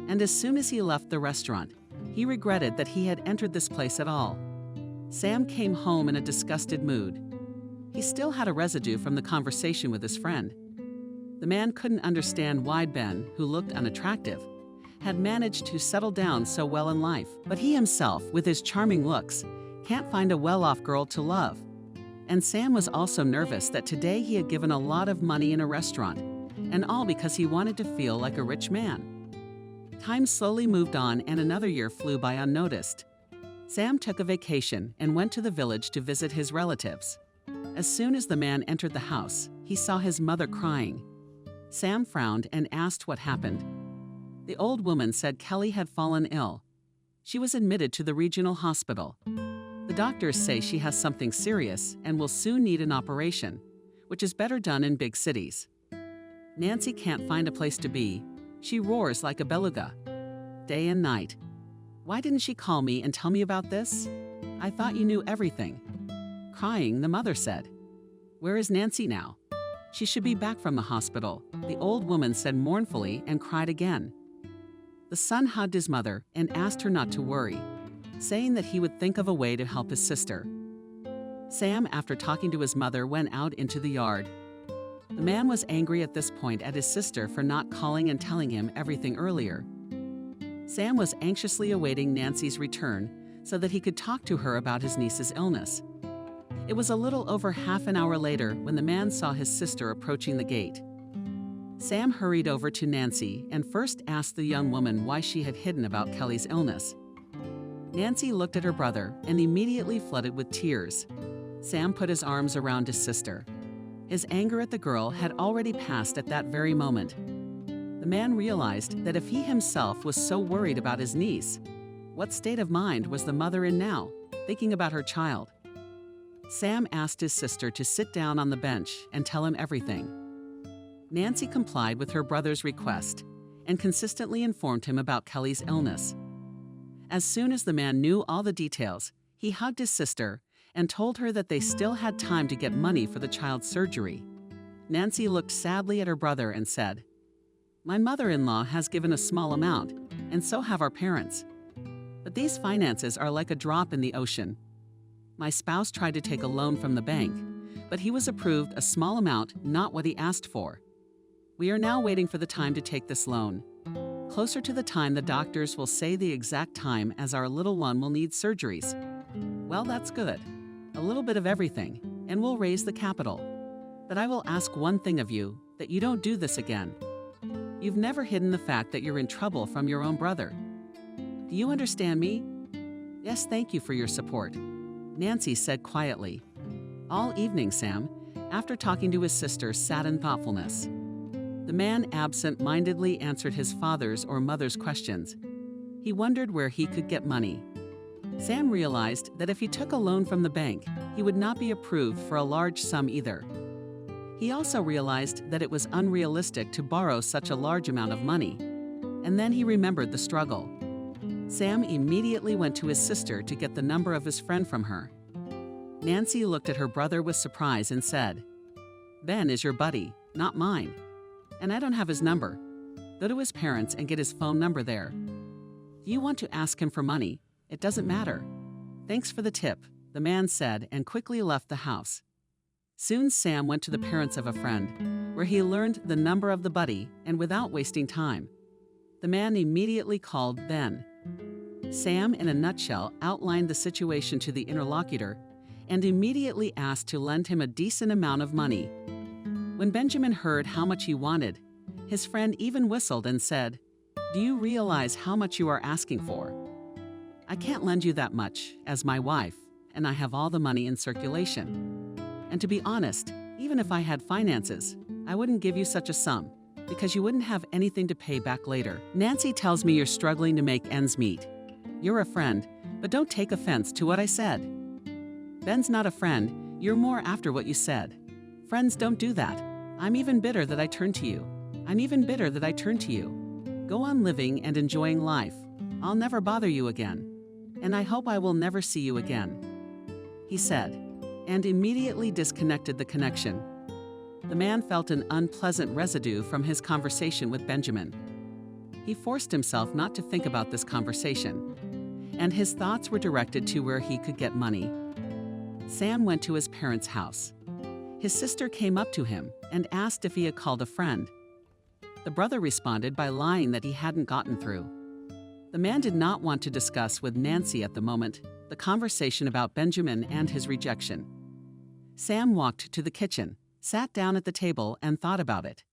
And as soon as he left the restaurant, he regretted that he had entered this place at all. Sam came home in a disgusted mood. He still had a residue from the conversation with his friend. The man couldn't understand why Ben, who looked unattractive, had managed to settle down so well in life. But he himself, with his charming looks, can't find a well-off girl to love. And Sam was also nervous that today he had given a lot of money in a restaurant, and all because he wanted to feel like a rich man. Time slowly moved on and another year flew by unnoticed. Sam took a vacation and went to the village to visit his relatives. As soon as the man entered the house, he saw his mother crying. Sam frowned and asked what happened. The old woman said Kelly had fallen ill. She was admitted to the regional hospital. The doctors say she has something serious and will soon need an operation, which is better done in big cities. Nancy can't find a place to be. She roars like a beluga, day and night. Why didn't she call me and tell me about this? I thought you knew everything. Crying, the mother said. Where is Nancy now? She should be back from the hospital, the old woman said mournfully and cried again. The son hugged his mother and asked her not to worry, saying that he would think of a way to help his sister. Sam, after talking to his mother, went out into the yard. The man was angry at this point at his sister for not calling and telling him everything earlier. Sam was anxiously awaiting Nancy's return so that he could talk to her about his niece's illness. It was a little over half an hour later when the man saw his sister approaching the gate. Sam hurried over to Nancy and first asked the young woman why she had hidden about Kelly's illness. Nancy looked at her brother and immediately flooded with tears. Sam put his arms around his sister. His anger at the girl had already passed at that very moment. The man realized that if he himself was so worried about his niece, what state of mind was the mother in now, thinking about her child? Sam asked his sister to sit down on the bench and tell him everything. Nancy complied with her brother's request and consistently informed him about Kelly's illness. As soon as the man knew all the details, he hugged his sister and told her that they still had time to get money for the child's surgery. Nancy looked sadly at her brother and said, "My mother-in-law has given a small amount, and so have our parents. But these finances are like a drop in the ocean. My spouse tried to take a loan from the bank, but he was approved a small amount, not what he asked for. We are now waiting for the time to take this loan. Closer to the time, the doctors will say the exact time as our little one will need surgeries. Well, that's good. A little bit of everything, and we'll raise the capital. But I will ask one thing of you, that you don't do this again. You've never hidden the fact that you're in trouble from your own brother. Do you understand me?" "Yes, thank you for your support," Nancy said quietly. All evening, Sam, after talking to his sister, sat in thoughtfulness. The man absent-mindedly answered his father's or mother's questions. He wondered where he could get money. Sam realized that if he took a loan from the bank, he would not be approved for a large sum either. He also realized that it was unrealistic to borrow such a large amount of money. And then he remembered the struggle. Sam immediately went to his sister to get the number of his friend from her. Nancy looked at her brother with surprise and said, "Ben is your buddy, not mine. And I don't have his number. Go to his parents and get his phone number there. Do you want to ask him for money? It doesn't matter. Thanks for the tip," the man said and quickly left the house. Soon Sam went to the parents of a friend, where he learned the number of the buddy, and without wasting time, the man immediately called Ben. Sam, in a nutshell, outlined the situation to the interlocutor and immediately asked to lend him a decent amount of money. When Benjamin heard how much he wanted, his friend even whistled and said, "Do you realize how much you are asking for? I can't lend you that much, as my wife, and I have all the money in circulation. And to be honest, even if I had finances, I wouldn't give you such a sum, because you wouldn't have anything to pay back later. Nancy tells me you're struggling to make ends meet. You're a friend, but don't take offense to what I said. Ben's not a friend, you're more after what you said. Friends don't do that. I'm even bitter that I turned to you. Go on living and enjoying life. I'll never bother you again. And I hope I will never see you again," he said, and immediately disconnected the connection. The man felt an unpleasant residue from his conversation with Benjamin. He forced himself not to think about this conversation, and his thoughts were directed to where he could get money. Sam went to his parents' house. His sister came up to him and asked if he had called a friend. The brother responded by lying that he hadn't gotten through. The man did not want to discuss with Nancy at the moment the conversation about Benjamin and his rejection. Sam walked to the kitchen, sat down at the table, and thought about it.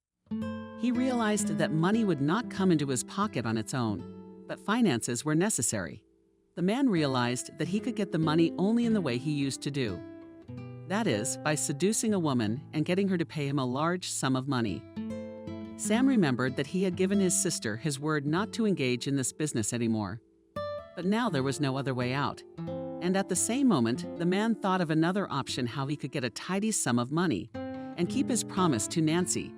He realized that money would not come into his pocket on its own, but finances were necessary. The man realized that he could get the money only in the way he used to do. That is, by seducing a woman and getting her to pay him a large sum of money. Sam remembered that he had given his sister his word not to engage in this business anymore. But now there was no other way out. And at the same moment, the man thought of another option how he could get a tidy sum of money and keep his promise to Nancy.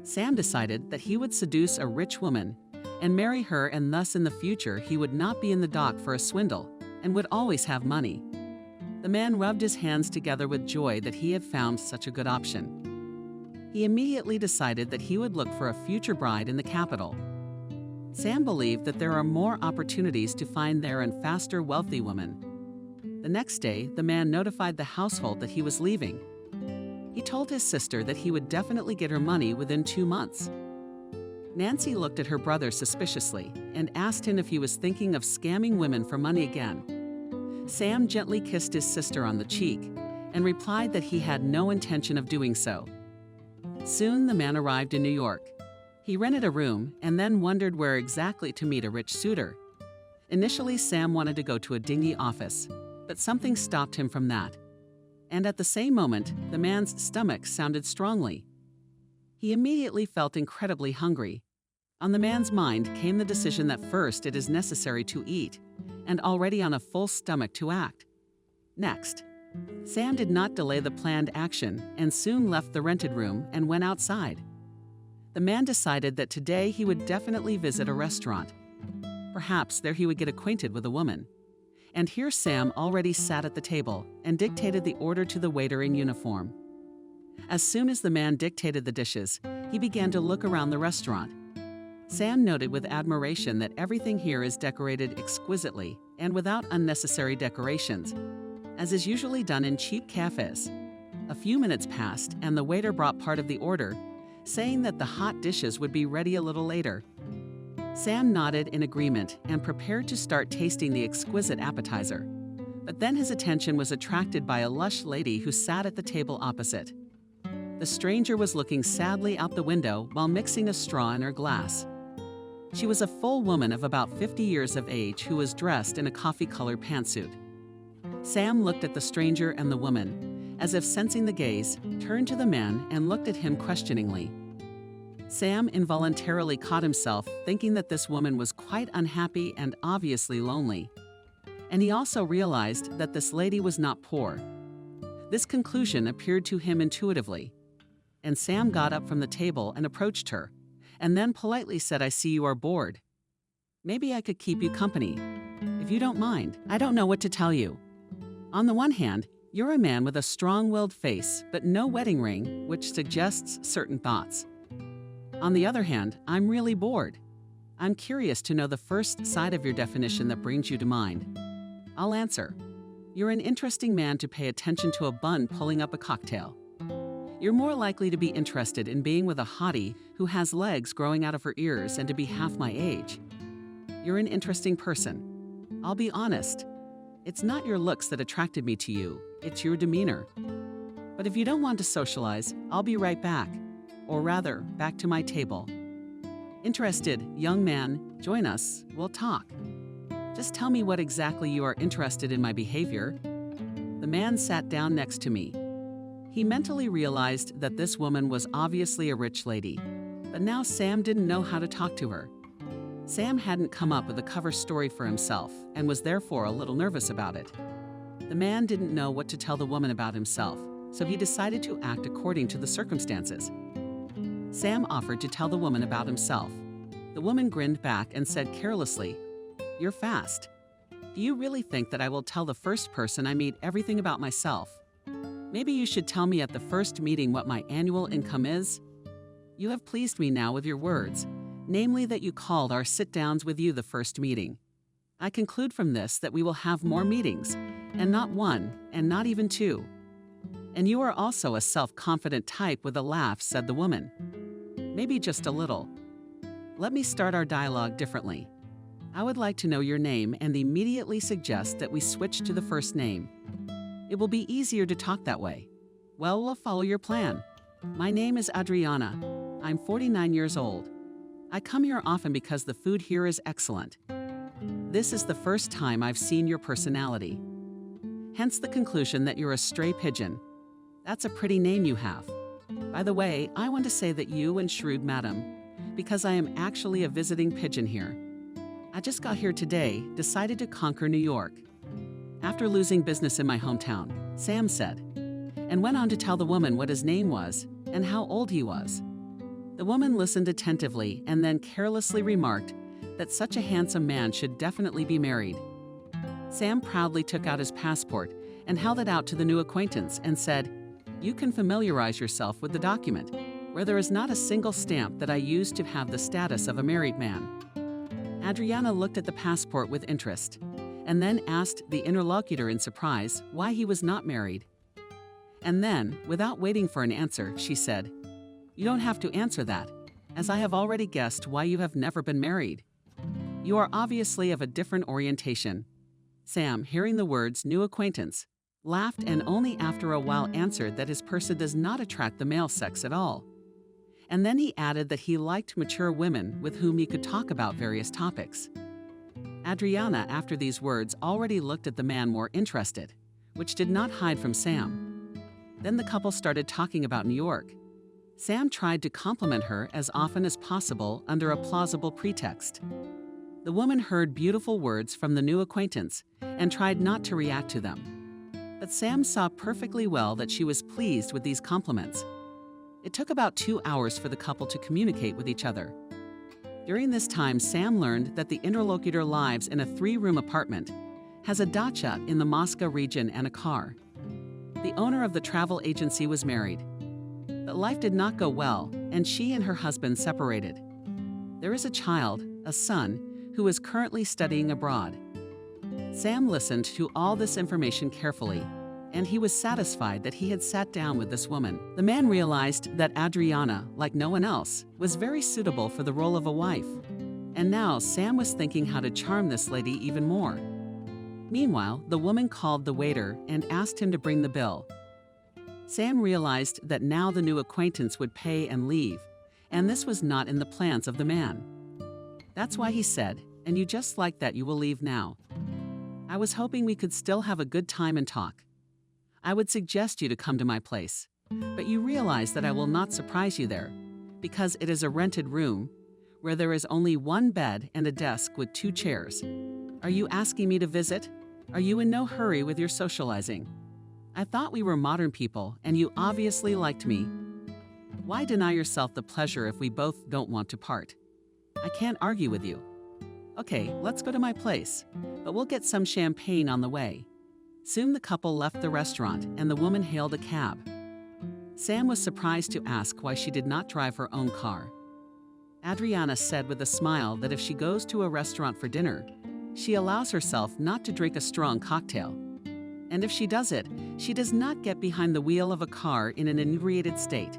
Sam decided that he would seduce a rich woman and marry her, and thus in the future he would not be in the dock for a swindle and would always have money. The man rubbed his hands together with joy that he had found such a good option. He immediately decided that he would look for a future bride in the capital. Sam believed that there are more opportunities to find there and faster wealthy women. The next day, the man notified the household that he was leaving. He told his sister that he would definitely get her money within 2 months. Nancy looked at her brother suspiciously and asked him if he was thinking of scamming women for money again. Sam gently kissed his sister on the cheek and replied that he had no intention of doing so. Soon the man arrived in New York. He rented a room and then wondered where exactly to meet a rich suitor. Initially, Sam wanted to go to a dingy office, but something stopped him from that. And at the same moment, the man's stomach sounded strongly. He immediately felt incredibly hungry. On the man's mind came the decision that first it is necessary to eat, and already on a full stomach to act. Next, Sam did not delay the planned action and soon left the rented room and went outside. The man decided that today he would definitely visit a restaurant. Perhaps there he would get acquainted with a woman. And here Sam already sat at the table and dictated the order to the waiter in uniform. As soon as the man dictated the dishes, he began to look around the restaurant. Sam noted with admiration that everything here is decorated exquisitely and without unnecessary decorations, as is usually done in cheap cafes. A few minutes passed and the waiter brought part of the order, saying that the hot dishes would be ready a little later. Sam nodded in agreement and prepared to start tasting the exquisite appetizer. But then his attention was attracted by a lush lady who sat at the table opposite. The stranger was looking sadly out the window while mixing a straw in her glass. She was a full woman of about 50 years of age who was dressed in a coffee-colored pantsuit. Sam looked at the stranger and the woman, as if sensing the gaze, turned to the man and looked at him questioningly. Sam involuntarily caught himself thinking that this woman was quite unhappy and obviously lonely. And he also realized that this lady was not poor. This conclusion appeared to him intuitively. And Sam got up from the table and approached her, and then politely said, "I see you are bored. Maybe I could keep you company. If you don't mind, I don't know what to tell you. On the one hand, you're a man with a strong-willed face, but no wedding ring, which suggests certain thoughts. On the other hand, I'm really bored. I'm curious to know the first side of your definition that brings you to mind. I'll answer. You're an interesting man to pay attention to a bun pulling up a cocktail. You're more likely to be interested in being with a hottie who has legs growing out of her ears and to be half my age. You're an interesting person. I'll be honest. It's not your looks that attracted me to you, it's your demeanor. But if you don't want to socialize, I'll be right back. Or rather, back to my table. Interested, young man, join us, we'll talk. Just tell me what exactly you are interested in my behavior." The man sat down next to me. He mentally realized that this woman was obviously a rich lady, but now Sam didn't know how to talk to her. Sam hadn't come up with a cover story for himself and was therefore a little nervous about it. The man didn't know what to tell the woman about himself, so he decided to act according to the circumstances. Sam offered to tell the woman about himself. The woman grinned back and said carelessly, "You're fast. Do you really think that I will tell the first person I meet everything about myself? Maybe you should tell me at the first meeting what my annual income is? You have pleased me now with your words, namely that you called our sit-downs with you the first meeting. I conclude from this that we will have more meetings, and not one, and not even two. And you are also a self-confident type," with a laugh, said the woman. "Maybe just a little. Let me start our dialogue differently. I would like to know your name and immediately suggest that we switch to the first name. It will be easier to talk that way. Well, we'll follow your plan. My name is Adriana. I'm 49 years old. I come here often because the food here is excellent. This is the first time I've seen your personality. Hence the conclusion that you're a stray pigeon. That's a pretty name you have. By the way, I want to say that you and shrewd madam, because I am actually a visiting pigeon here. I just got here today, decided to conquer New York. After losing business in my hometown," Sam said, and went on to tell the woman what his name was and how old he was. The woman listened attentively and then carelessly remarked that such a handsome man should definitely be married. Sam proudly took out his passport and held it out to the new acquaintance and said, "You can familiarize yourself with the document, where there is not a single stamp that I used to have the status of a married man." Adriana looked at the passport with interest and then asked the interlocutor in surprise why he was not married. And then, without waiting for an answer, she said, "You don't have to answer that, as I have already guessed why you have never been married. You are obviously of a different orientation." Sam, hearing the words "new acquaintance," laughed and only after a while answered that his person does not attract the male sex at all. And then he added that he liked mature women with whom he could talk about various topics. Adriana, after these words, already looked at the man more interested, which did not hide from Sam. Then the couple started talking about New York. Sam tried to compliment her as often as possible under a plausible pretext. The woman heard beautiful words from the new acquaintance and tried not to react to them. But Sam saw perfectly well that she was pleased with these compliments. It took about 2 hours for the couple to communicate with each other. During this time, Sam learned that the interlocutor lives in a 3-room apartment, has a dacha in the Moscow region and a car. The owner of the travel agency was married. But life did not go well, and she and her husband separated. There is a child, a son, who is currently studying abroad. Sam listened to all this information carefully, and he was satisfied that he had sat down with this woman. The man realized that Adriana, like no one else, was very suitable for the role of a wife. And now Sam was thinking how to charm this lady even more. Meanwhile, the woman called the waiter and asked him to bring the bill. Sam realized that now the new acquaintance would pay and leave, and this was not in the plans of the man. That's why he said, "And you just like that you will leave now. I was hoping we could still have a good time and talk. I would suggest you to come to my place, but you realize that I will not surprise you there, because it is a rented room, where there is only 1 bed and a desk with 2 chairs. Are you asking me to visit? Are you in no hurry with your socializing? I thought we were modern people, and you obviously liked me. Why deny yourself the pleasure if we both don't want to part? I can't argue with you. Okay, let's go to my place, but we'll get some champagne on the way." Soon the couple left the restaurant, and the woman hailed a cab. Sam was surprised to ask why she did not drive her own car. Adriana said with a smile that if she goes to a restaurant for dinner, she allows herself not to drink a strong cocktail. And if she does it, she does not get behind the wheel of a car in an inebriated state.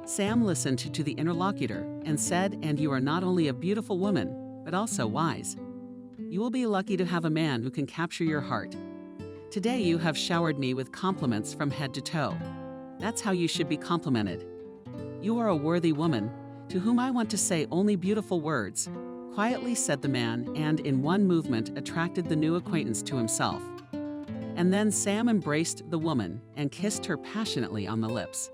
Sam listened to the interlocutor and said, "And you are not only a beautiful woman, but also wise. You will be lucky to have a man who can capture your heart. Today you have showered me with compliments from head to toe. That's how you should be complimented. You are a worthy woman, to whom I want to say only beautiful words," quietly said the man, and in one movement attracted the new acquaintance to himself. And then Sam embraced the woman and kissed her passionately on the lips.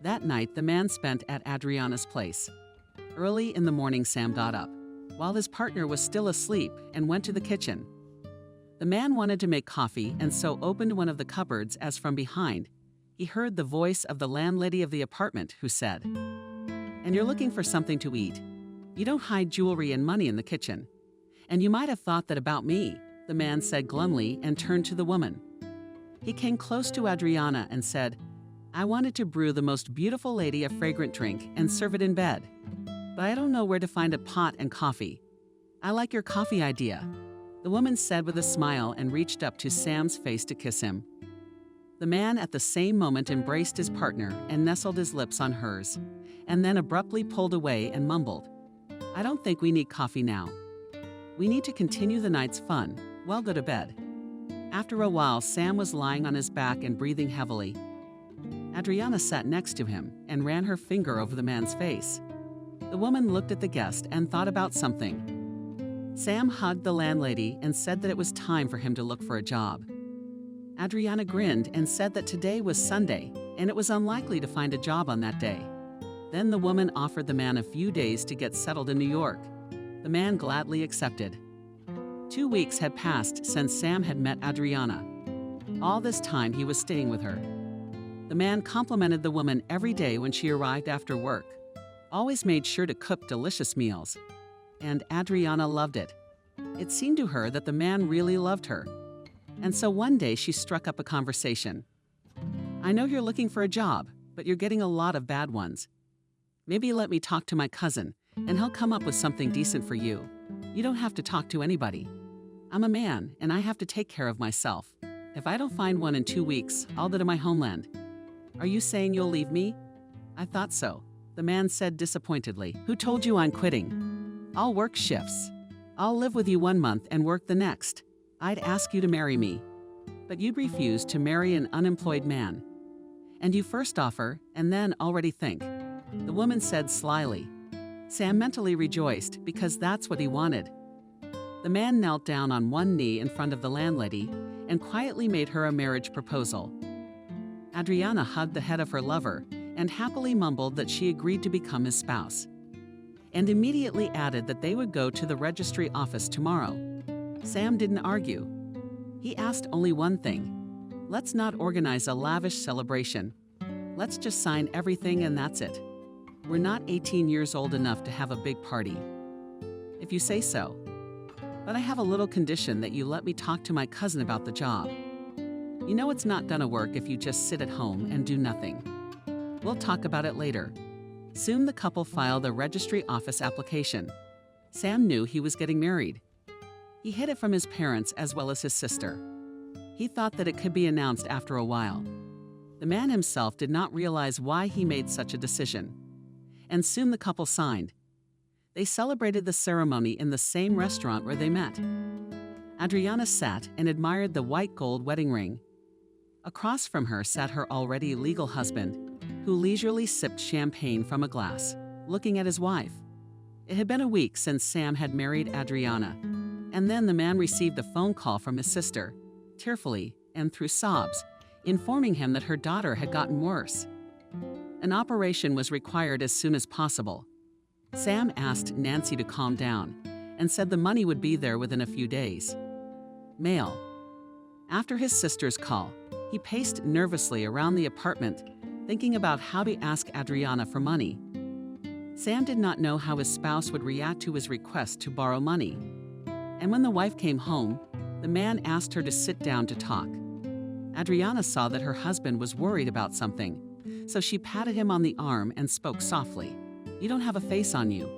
That night, the man spent at Adriana's place. Early in the morning, Sam got up, while his partner was still asleep, and went to the kitchen. The man wanted to make coffee and so opened one of the cupboards as from behind he heard the voice of the landlady of the apartment, who said, "And you're looking for something to eat. You don't hide jewelry and money in the kitchen. And you might have thought that about me," the man said glumly and turned to the woman. He came close to Adriana and said, "I wanted to brew the most beautiful lady a fragrant drink and serve it in bed. But I don't know where to find a pot and coffee. I like your coffee idea," the woman said with a smile and reached up to Sam's face to kiss him. The man at the same moment embraced his partner and nestled his lips on hers, and then abruptly pulled away and mumbled, "I don't think we need coffee now. We need to continue the night's fun. Well, go to bed." After a while, Sam was lying on his back and breathing heavily. Adriana sat next to him and ran her finger over the man's face. The woman looked at the guest and thought about something. Sam hugged the landlady and said that it was time for him to look for a job. Adriana grinned and said that today was Sunday and it was unlikely to find a job on that day. Then the woman offered the man a few days to get settled in New York. The man gladly accepted. 2 weeks had passed since Sam had met Adriana. All this time he was staying with her. The man complimented the woman every day when she arrived after work. always made sure to cook delicious meals. And Adriana loved it. It seemed to her that the man really loved her. And so one day she struck up a conversation. "I know you're looking for a job, but you're getting a lot of bad ones. Maybe let me talk to my cousin, and he'll come up with something decent for you. You don't have to talk to anybody. I'm a man, and I have to take care of myself. If I don't find one in 2 weeks, I'll go to my homeland. Are you saying you'll leave me?" "I thought so," the man said disappointedly. "Who told you I'm quitting? I'll work shifts. I'll live with you 1 month and work the next. I'd ask you to marry me. But you'd refuse to marry an unemployed man. And you first offer, and then already think," the woman said slyly. Sam mentally rejoiced because that's what he wanted. The man knelt down on one knee in front of the landlady and quietly made her a marriage proposal. Adriana hugged the head of her lover and happily mumbled that she agreed to become his spouse, and immediately added that they would go to the registry office tomorrow. Sam didn't argue. He asked only one thing. "Let's not organize a lavish celebration. Let's just sign everything and that's it. We're not 18 years old enough to have a big party." "If you say so. But I have a little condition that you let me talk to my cousin about the job. You know it's not gonna work if you just sit at home and do nothing. We'll talk about it later." Soon the couple filed a registry office application. Sam knew he was getting married. He hid it from his parents as well as his sister. He thought that it could be announced after a while. The man himself did not realize why he made such a decision. And soon the couple signed. They celebrated the ceremony in the same restaurant where they met. Adriana sat and admired the white gold wedding ring. Across from her sat her already legal husband, who leisurely sipped champagne from a glass, looking at his wife. It had been a week since Sam had married Adriana, and then the man received a phone call from his sister, tearfully and through sobs, informing him that her daughter had gotten worse. An operation was required as soon as possible. Sam asked Nancy to calm down and said the money would be there within a few days. Mail. After his sister's call, he paced nervously around the apartment, thinking about how to ask Adriana for money. Sam did not know how his spouse would react to his request to borrow money. And when the wife came home, the man asked her to sit down to talk. Adriana saw that her husband was worried about something, so she patted him on the arm and spoke softly. "You don't have a face on you.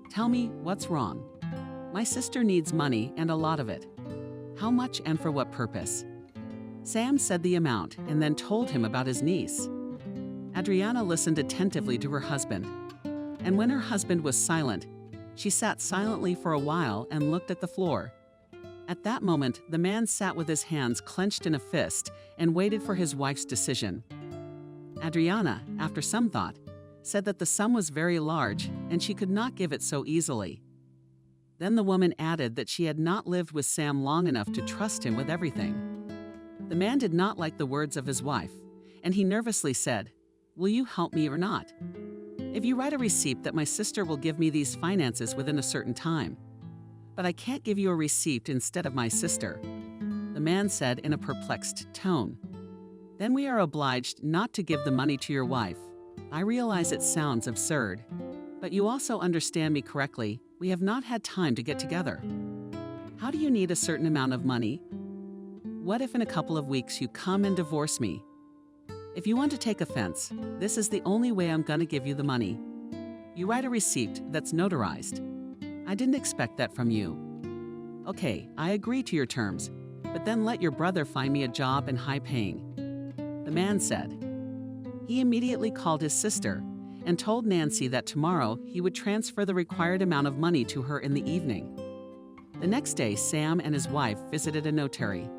Tell me what's wrong." "My sister needs money and a lot of it." "How much and for what purpose?" Sam said the amount and then told him about his niece. Adriana listened attentively to her husband, and when her husband was silent, she sat silently for a while and looked at the floor. At that moment, the man sat with his hands clenched in a fist and waited for his wife's decision. Adriana, after some thought, said that the sum was very large and she could not give it so easily. Then the woman added that she had not lived with Sam long enough to trust him with everything. The man did not like the words of his wife, and he nervously said, "Will you help me or not? If you write a receipt that my sister will give me these finances within a certain time. But I can't give you a receipt instead of my sister," the man said in a perplexed tone. "Then we are obliged not to give the money to your wife. I realize it sounds absurd, but you also understand me correctly. We have not had time to get together. How do you need a certain amount of money? What if in a couple of weeks you come and divorce me? If you want to take offense, this is the only way I'm gonna give you the money. You write a receipt that's notarized. I didn't expect that from you. Okay, I agree to your terms, but then let your brother find me a job and high paying," the man said. He immediately called his sister and told Nancy that tomorrow he would transfer the required amount of money to her in the evening. The next day, Sam and his wife visited a notary.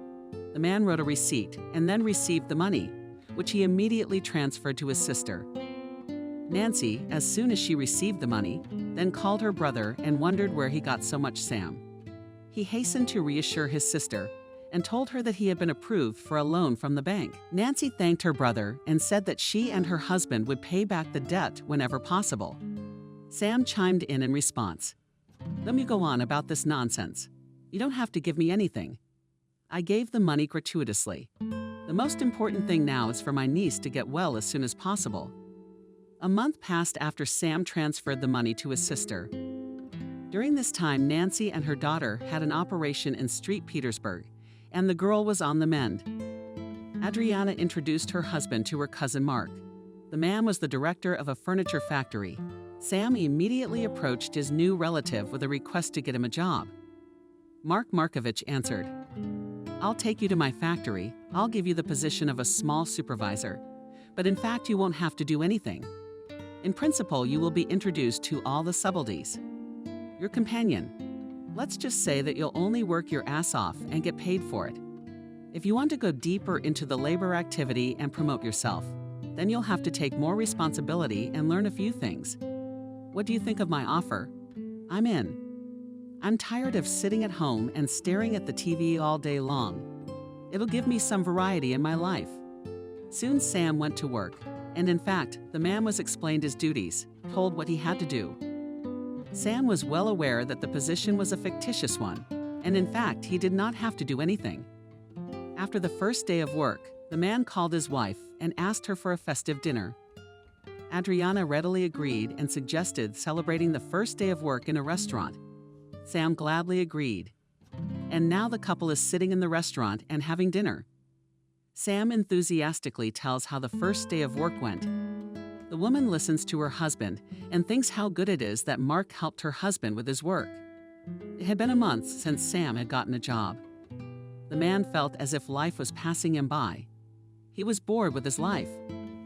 The man wrote a receipt and then received the money, which he immediately transferred to his sister. Nancy, as soon as she received the money, then called her brother and wondered where he got so much Sam. He hastened to reassure his sister and told her that he had been approved for a loan from the bank. Nancy thanked her brother and said that she and her husband would pay back the debt whenever possible. Sam chimed in response. "Let me go on about this nonsense. You don't have to give me anything. I gave the money gratuitously. The most important thing now is for my niece to get well as soon as possible." A month passed after Sam transferred the money to his sister. During this time, Nancy and her daughter had an operation in St. Petersburg, and the girl was on the mend. Adriana introduced her husband to her cousin Mark. The man was the director of a furniture factory. Sam immediately approached his new relative with a request to get him a job. Mark Markovich answered, "I'll take you to my factory. I'll give you the position of a small supervisor. But in fact, you won't have to do anything. In principle, you will be introduced to all the subtleties. Your companion. Let's just say that you'll only work your ass off and get paid for it. If you want to go deeper into the labor activity and promote yourself, then you'll have to take more responsibility and learn a few things. What do you think of my offer? I'm in. I'm tired of sitting at home and staring at the TV all day long. It'll give me some variety in my life." Soon Sam went to work, and in fact, the man was explained his duties, told what he had to do. Sam was well aware that the position was a fictitious one, and in fact, he did not have to do anything. After the first day of work, the man called his wife and asked her for a festive dinner. Adriana readily agreed and suggested celebrating the first day of work in a restaurant. Sam gladly agreed. And now the couple is sitting in the restaurant and having dinner. Sam enthusiastically tells how the first day of work went. The woman listens to her husband and thinks how good it is that Mark helped her husband with his work. It had been a month since Sam had gotten a job. The man felt as if life was passing him by. He was bored with his life.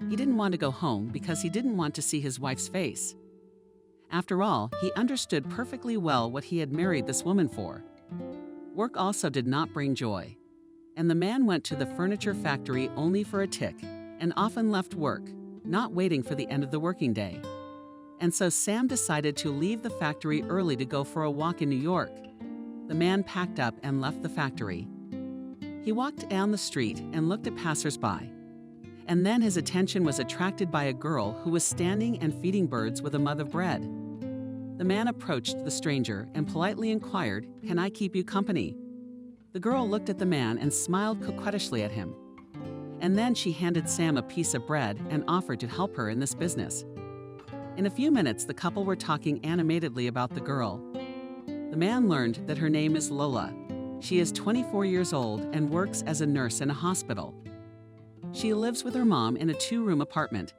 He didn't want to go home because he didn't want to see his wife's face. After all, he understood perfectly well what he had married this woman for. Work also did not bring joy, and the man went to the furniture factory only for a tick and often left work, not waiting for the end of the working day. And so Sam decided to leave the factory early to go for a walk in New York. The man packed up and left the factory. He walked down the street and looked at passers-by. And then his attention was attracted by a girl who was standing and feeding birds with a mug of bread. The man approached the stranger and politely inquired, "Can I keep you company?" The girl looked at the man and smiled coquettishly at him. And then she handed Sam a piece of bread and offered to help her in this business. In a few minutes, the couple were talking animatedly about the girl. The man learned that her name is Lola. She is 24 years old and works as a nurse in a hospital. She lives with her mom in a 2-room apartment.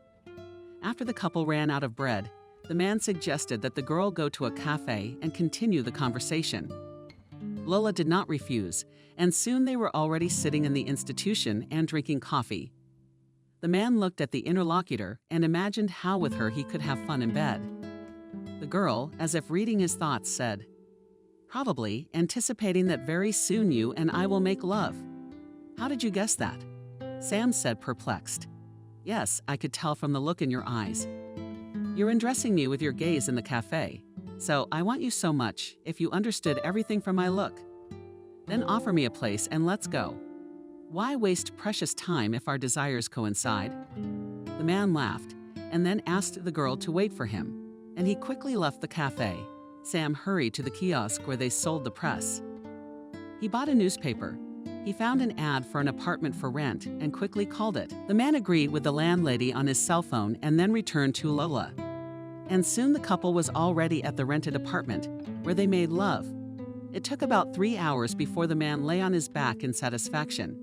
After the couple ran out of bread, the man suggested that the girl go to a cafe and continue the conversation. Lola did not refuse, and soon they were already sitting in the institution and drinking coffee. The man looked at the interlocutor and imagined how with her he could have fun in bed. The girl, as if reading his thoughts, said, "Probably, anticipating that very soon you and I will make love." "How did you guess that?" Sam said, perplexed. "Yes, I could tell from the look in your eyes. You're undressing me with your gaze in the cafe. So I want you so much, if you understood everything from my look. Then offer me a place and let's go. Why waste precious time if our desires coincide?" The man laughed and then asked the girl to wait for him, and he quickly left the cafe. Sam hurried to the kiosk where they sold the press. He bought a newspaper. He found an ad for an apartment for rent and quickly called it. The man agreed with the landlady on his cell phone and then returned to Lola. And soon the couple was already at the rented apartment, where they made love. It took about 3 hours before the man lay on his back in satisfaction.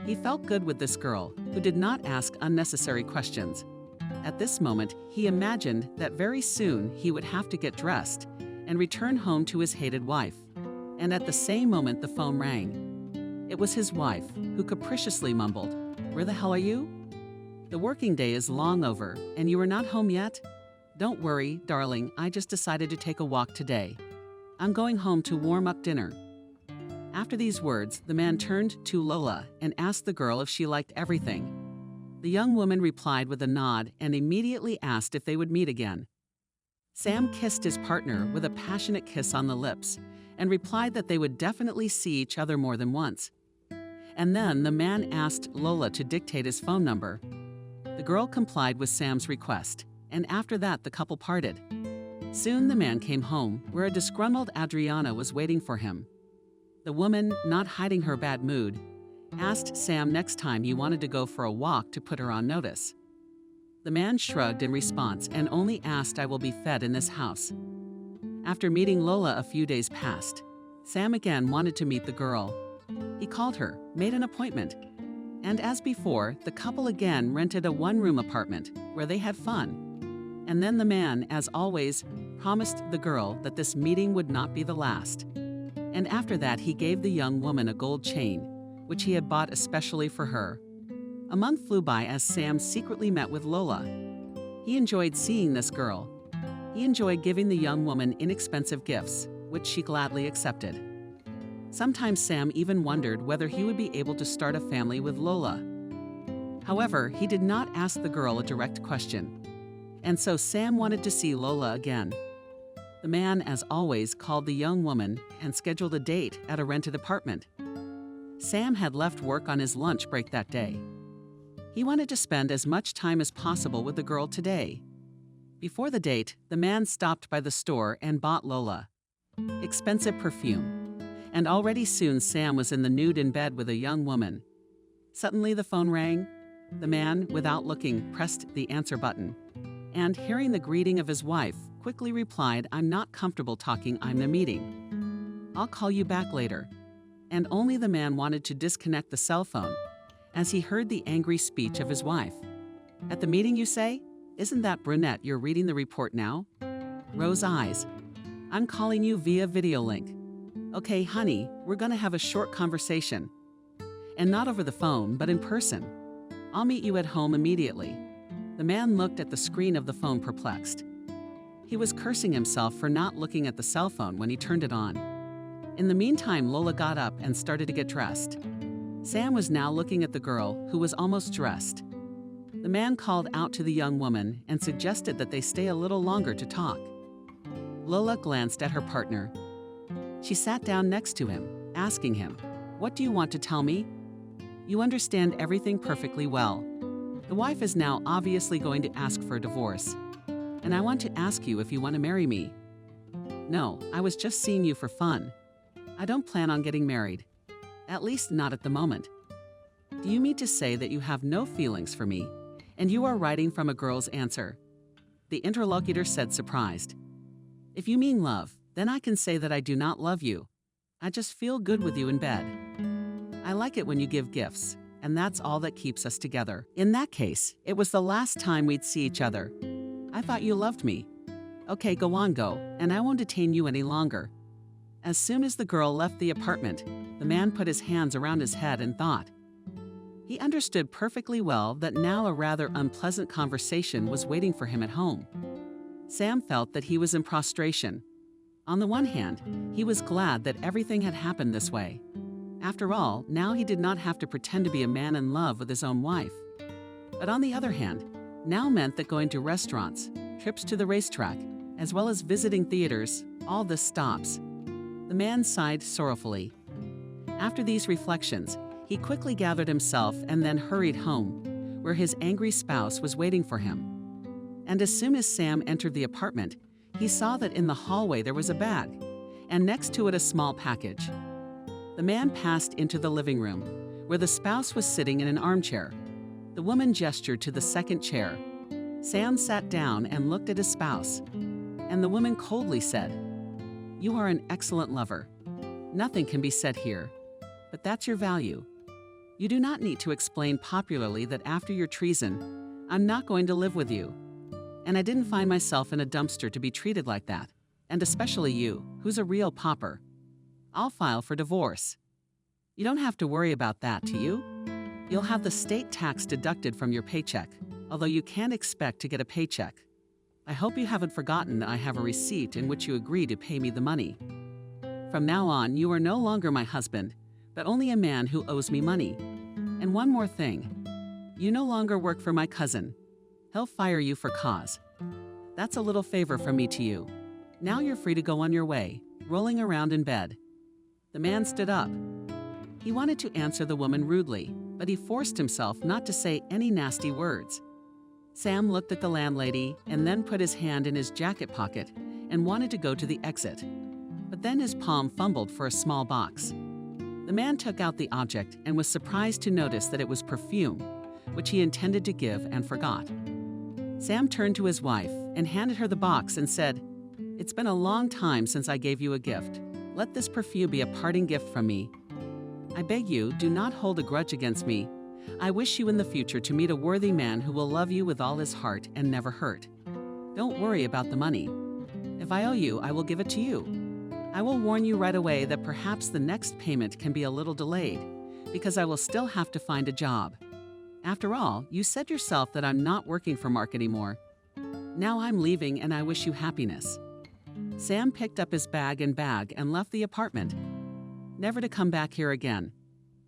He felt good with this girl, who did not ask unnecessary questions. At this moment, he imagined that very soon he would have to get dressed and return home to his hated wife. And at the same moment, the phone rang. It was his wife, who capriciously mumbled, "Where the hell are you?" "The working day is long over, and you are not home yet?" "Don't worry, darling, I just decided to take a walk today. I'm going home to warm up dinner." After these words, the man turned to Lola and asked the girl if she liked everything. The young woman replied with a nod and immediately asked if they would meet again. Sam kissed his partner with a passionate kiss on the lips and replied that they would definitely see each other more than once. And then the man asked Lola to dictate his phone number. The girl complied with Sam's request, and after that the couple parted. Soon the man came home, where a disgruntled Adriana was waiting for him. The woman, not hiding her bad mood, asked Sam next time he wanted to go for a walk to put her on notice. The man shrugged in response and only asked, "I will be fed in this house." After meeting Lola a few days passed, Sam again wanted to meet the girl. He called her, made an appointment, and as before, the couple again rented a one-room apartment where they had fun. And then the man, as always, promised the girl that this meeting would not be the last. And after that, he gave the young woman a gold chain, which he had bought especially for her. A month flew by as Sam secretly met with Lola. He enjoyed seeing this girl. He enjoyed giving the young woman inexpensive gifts, which she gladly accepted. Sometimes Sam even wondered whether he would be able to start a family with Lola. However, he did not ask the girl a direct question. And so Sam wanted to see Lola again. The man, as always, called the young woman and scheduled a date at a rented apartment. Sam had left work on his lunch break that day. He wanted to spend as much time as possible with the girl today. Before the date, the man stopped by the store and bought Lola expensive perfume. And already soon Sam was in the nude in bed with a young woman. Suddenly the phone rang. The man, without looking, pressed the answer button. And hearing the greeting of his wife, quickly replied, "I'm not comfortable talking, I'm in a meeting. I'll call you back later." And only the man wanted to disconnect the cell phone as he heard the angry speech of his wife. "At the meeting, you say? Isn't that brunette you're reading the report now?" Rose eyes. "I'm calling you via video link. Okay, honey, we're gonna have a short conversation. And not over the phone, but in person. I'll meet you at home immediately." The man looked at the screen of the phone perplexed. He was cursing himself for not looking at the cell phone when he turned it on. In the meantime, Lola got up and started to get dressed. Sam was now looking at the girl, who was almost dressed. The man called out to the young woman and suggested that they stay a little longer to talk. Lola glanced at her partner. She sat down next to him, asking him, "What do you want to tell me? You understand everything perfectly well. The wife is now obviously going to ask for a divorce. And I want to ask you if you want to marry me." "No, I was just seeing you for fun. I don't plan on getting married. At least not at the moment." "Do you mean to say that you have no feelings for me, and you are writing from a girl's answer?" The interlocutor said, surprised. "If you mean love, then I can say that I do not love you. I just feel good with you in bed. I like it when you give gifts, and that's all that keeps us together. In that case, it was the last time we'd see each other. I thought you loved me. Okay, go on, go, and I won't detain you any longer." As soon as the girl left the apartment, the man put his hands around his head and thought. He understood perfectly well that now a rather unpleasant conversation was waiting for him at home. Sam felt that he was in prostration. On the one hand, he was glad that everything had happened this way. After all, now he did not have to pretend to be a man in love with his own wife. But on the other hand, now meant that going to restaurants, trips to the racetrack, as well as visiting theaters, all this stops. The man sighed sorrowfully. After these reflections, he quickly gathered himself and then hurried home, where his angry spouse was waiting for him. And as soon as Sam entered the apartment, he saw that in the hallway there was a bag, and next to it a small package. The man passed into the living room, where the spouse was sitting in an armchair. The woman gestured to the second chair. Sam sat down and looked at his spouse, and the woman coldly said, "You are an excellent lover. Nothing can be said here, but that's your value. You do not need to explain popularly that after your treason, I'm not going to live with you. And I didn't find myself in a dumpster to be treated like that, and especially you, who's a real pauper. I'll file for divorce. You don't have to worry about that, do you? You'll have the state tax deducted from your paycheck, although you can't expect to get a paycheck. I hope you haven't forgotten that I have a receipt in which you agree to pay me the money. From now on, you are no longer my husband, but only a man who owes me money. And one more thing. You no longer work for my cousin. He'll fire you for cause. That's a little favor from me to you. Now you're free to go on your way, rolling around in bed." The man stood up. He wanted to answer the woman rudely, but he forced himself not to say any nasty words. Sam looked at the landlady and then put his hand in his jacket pocket and wanted to go to the exit. But then his palm fumbled for a small box. The man took out the object and was surprised to notice that it was perfume, which he intended to give and forgot. Sam turned to his wife and handed her the box and said, "It's been a long time since I gave you a gift. Let this perfume be a parting gift from me. I beg you, do not hold a grudge against me. I wish you in the future to meet a worthy man who will love you with all his heart and never hurt. Don't worry about the money. If I owe you, I will give it to you. I will warn you right away that perhaps the next payment can be a little delayed, because I will still have to find a job. After all, you said yourself that I'm not working for Mark anymore. Now I'm leaving and I wish you happiness." Sam picked up his bag and left the apartment, never to come back here again.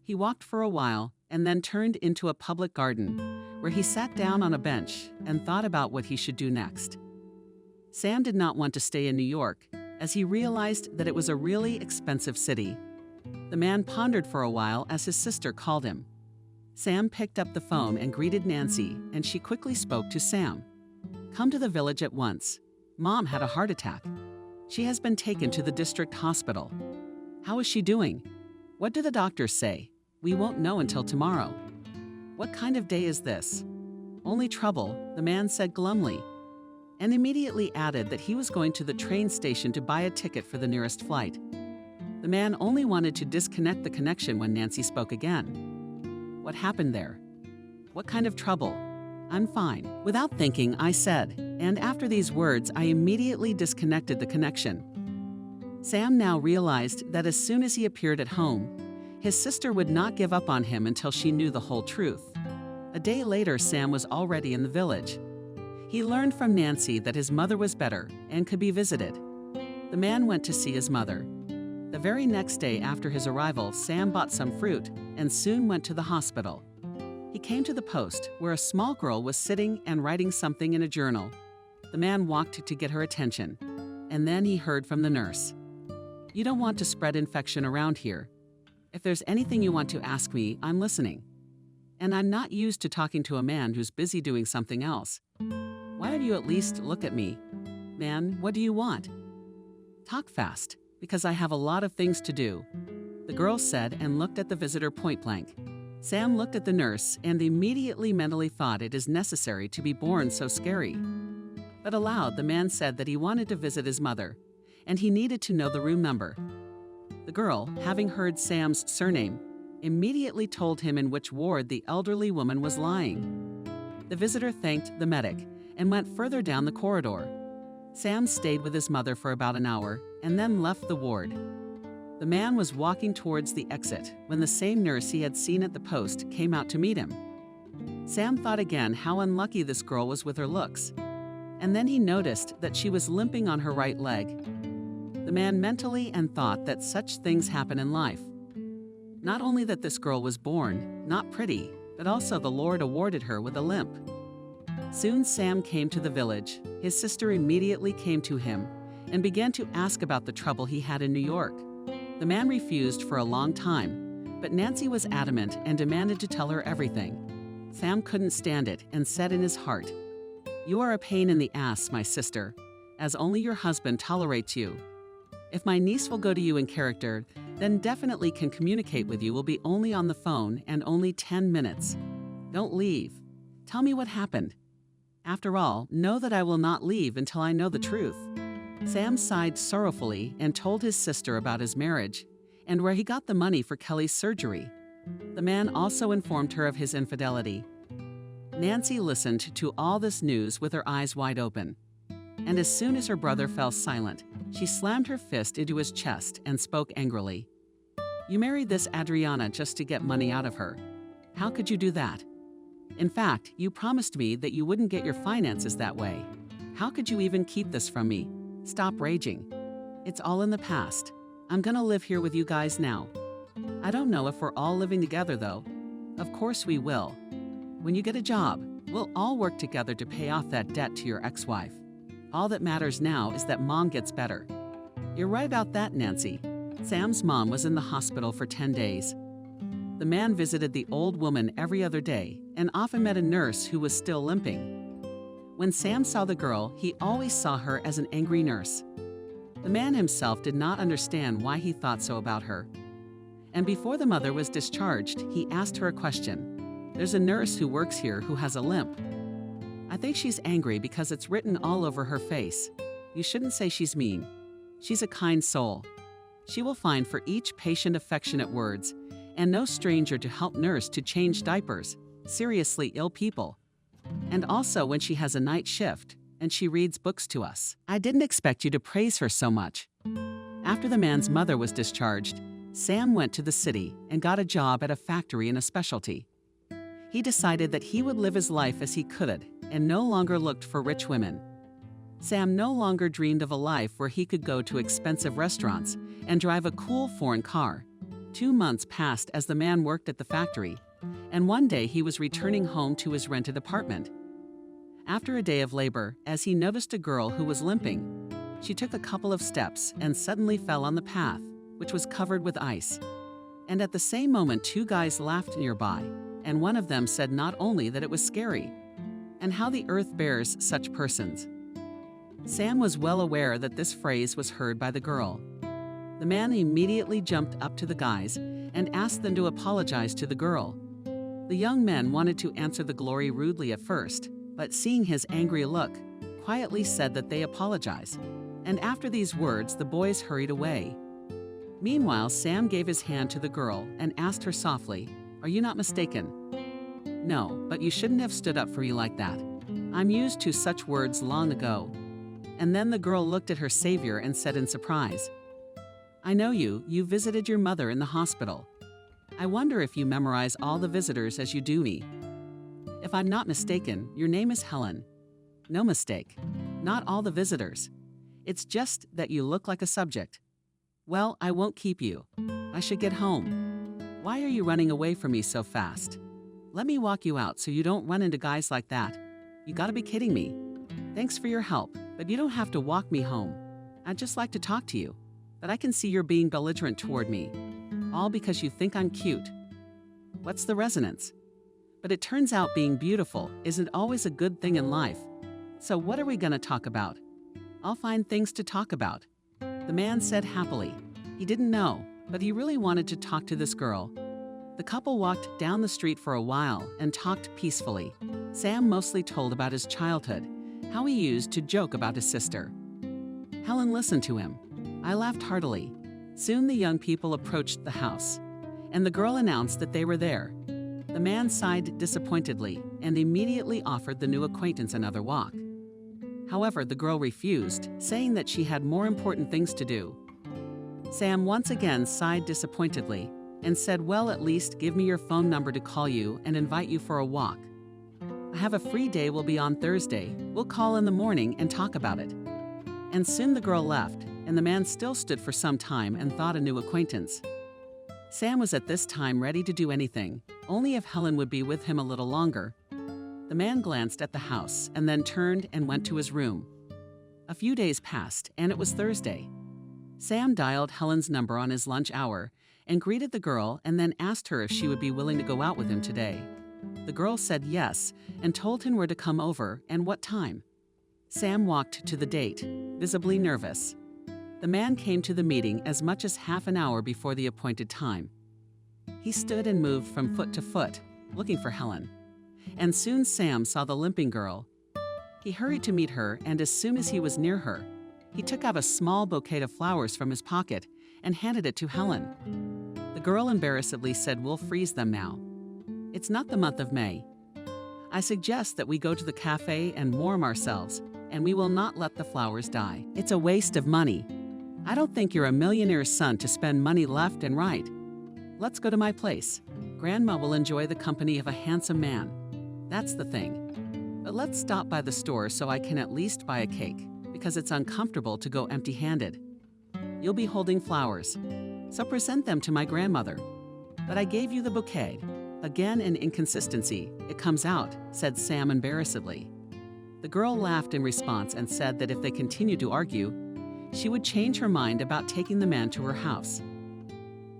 He walked for a while and then turned into a public garden, where he sat down on a bench and thought about what he should do next. Sam did not want to stay in New York, as he realized that it was a really expensive city. The man pondered for a while as his sister called him. Sam picked up the phone and greeted Nancy, and she quickly spoke to Sam. "Come to the village at once. Mom had a heart attack. She has been taken to the district hospital. How is she doing? What do the doctors say? We won't know until tomorrow." "What kind of day is this?" "Only trouble," the man said glumly, and immediately added that he was going to the train station to buy a ticket for the nearest flight. The man only wanted to disconnect the connection when Nancy spoke again. "What happened there?" "What kind of trouble?" "I'm fine." Without thinking, I said, and after these words, I immediately disconnected the connection. Sam now realized that as soon as he appeared at home, his sister would not give up on him until she knew the whole truth. A day later, Sam was already in the village. He learned from Nancy that his mother was better and could be visited. The man went to see his mother. The very next day after his arrival, Sam bought some fruit and soon went to the hospital. He came to the post where a small girl was sitting and writing something in a journal. The man walked to get her attention, and then he heard from the nurse. "You don't want to spread infection around here. If there's anything you want to ask me, I'm listening. And I'm not used to talking to a man who's busy doing something else. Why don't you at least look at me? Man, what do you want?" "Talk fast, because I have a lot of things to do," the girl said and looked at the visitor point blank. Sam looked at the nurse and immediately mentally thought it is necessary to be born so scary. But aloud, the man said that he wanted to visit his mother, and he needed to know the room number. The girl, having heard Sam's surname, immediately told him in which ward the elderly woman was lying. The visitor thanked the medic and went further down the corridor. Sam stayed with his mother for about an hour and then left the ward. The man was walking towards the exit when the same nurse he had seen at the post came out to meet him. Sam thought again how unlucky this girl was with her looks, and then he noticed that she was limping on her right leg. The man mentally and thought that such things happen in life. Not only that this girl was born, not pretty, but also the Lord awarded her with a limp. Soon Sam came to the village. His sister immediately came to him and began to ask about the trouble he had in New York. The man refused for a long time, but Nancy was adamant and demanded to tell her everything. Sam couldn't stand it and said in his heart, "You are a pain in the ass, my sister, as only your husband tolerates you. If my niece will go to you in character, then definitely can communicate with you will be only on the phone and only 10 minutes. Don't leave. Tell me what happened. After all, know that I will not leave until I know the truth." Sam sighed sorrowfully and told his sister about his marriage and where he got the money for Kelly's surgery. The man also informed her of his infidelity. Nancy listened to all this news with her eyes wide open. And as soon as her brother fell silent, she slammed her fist into his chest and spoke angrily. "You married this Adriana just to get money out of her. How could you do that? In fact, you promised me that you wouldn't get your finances that way. How could you even keep this from me? Stop raging. It's all in the past. I'm gonna live here with you guys now. I don't know if we're all living together though. Of course we will. When you get a job, we'll all work together to pay off that debt to your ex-wife. All that matters now is that Mom gets better." "You're right about that, Nancy." Sam's mom was in the hospital for 10 days. The man visited the old woman every other day and often met a nurse who was still limping. When Sam saw the girl, he always saw her as an angry nurse. The man himself did not understand why he thought so about her. And before the mother was discharged, he asked her a question. "There's a nurse who works here who has a limp. I think she's angry because it's written all over her face. You shouldn't say she's mean. She's a kind soul. She will find for each patient affectionate words, and no stranger to help nurse to change diapers, seriously ill people. And also when she has a night shift, and she reads books to us. I didn't expect you to praise her so much. After the man's mother was discharged, Sam went to the city and got a job at a factory in a specialty. He decided that he would live his life as he could and no longer looked for rich women. Sam no longer dreamed of a life where he could go to expensive restaurants and drive a cool foreign car. 2 months passed as the man worked at the factory, and one day he was returning home to his rented apartment. After a day of labor, as he noticed a girl who was limping, she took a couple of steps and suddenly fell on the path, which was covered with ice. And at the same moment, 2 guys laughed nearby, and one of them said not only that it was scary, and how the earth bears such persons. Sam was well aware that this phrase was heard by the girl. The man immediately jumped up to the guys and asked them to apologize to the girl. The young men wanted to answer the glory rudely at first, but seeing his angry look, quietly said that they apologize. And after these words, the boys hurried away. Meanwhile, Sam gave his hand to the girl and asked her softly, "Are you not mistaken?" "No, but you shouldn't have stood up for you like that. I'm used to such words long ago." And then the girl looked at her savior and said in surprise, "I know you visited your mother in the hospital. I wonder if you memorize all the visitors as you do me. If I'm not mistaken, your name is Helen." "No mistake. Not all the visitors. It's just that you look like a subject." "Well, I won't keep you. I should get home. Why are you running away from me so fast? Let me walk you out so you don't run into guys like that. You gotta be kidding me. Thanks for your help, but you don't have to walk me home. I'd just like to talk to you, but I can see you're being belligerent toward me. All because you think I'm cute. What's the resonance? But it turns out being beautiful isn't always a good thing in life. So what are we gonna talk about?" "I'll find things to talk about," the man said happily. He didn't know, but he really wanted to talk to this girl. The couple walked down the street for a while and talked peacefully. Sam mostly told about his childhood, how he used to joke about his sister. Helen listened to him. I laughed heartily. Soon the young people approached the house, and the girl announced that they were there. The man sighed disappointedly and immediately offered the new acquaintance another walk. However, the girl refused, saying that she had more important things to do. Sam once again sighed disappointedly and said, "Well, at least give me your phone number to call you and invite you for a walk. I have a free day, will be on Thursday. We'll call in the morning and talk about it." And soon the girl left, and the man still stood for some time and thought a new acquaintance. Sam was at this time ready to do anything, only if Helen would be with him a little longer. The man glanced at the house and then turned and went to his room. A few days passed, and it was Thursday. Sam dialed Helen's number on his lunch hour and greeted the girl and then asked her if she would be willing to go out with him today. The girl said yes and told him where to come over and what time. Sam walked to the date, visibly nervous. The man came to the meeting as much as half an hour before the appointed time. He stood and moved from foot to foot, looking for Helen. And soon Sam saw the limping girl. He hurried to meet her, and as soon as he was near her, he took out a small bouquet of flowers from his pocket and handed it to Helen. The girl embarrassedly said, "We'll freeze them now. It's not the month of May. I suggest that we go to the cafe and warm ourselves, and we will not let the flowers die. It's a waste of money. I don't think you're a millionaire's son to spend money left and right. Let's go to my place. Grandma will enjoy the company of a handsome man. That's the thing. But let's stop by the store so I can at least buy a cake, because it's uncomfortable to go empty-handed. You'll be holding flowers, so present them to my grandmother. But I gave you the bouquet." "Again an inconsistency, it comes out," said Sam embarrassedly. The girl laughed in response and said that if they continued to argue, she would change her mind about taking the man to her house.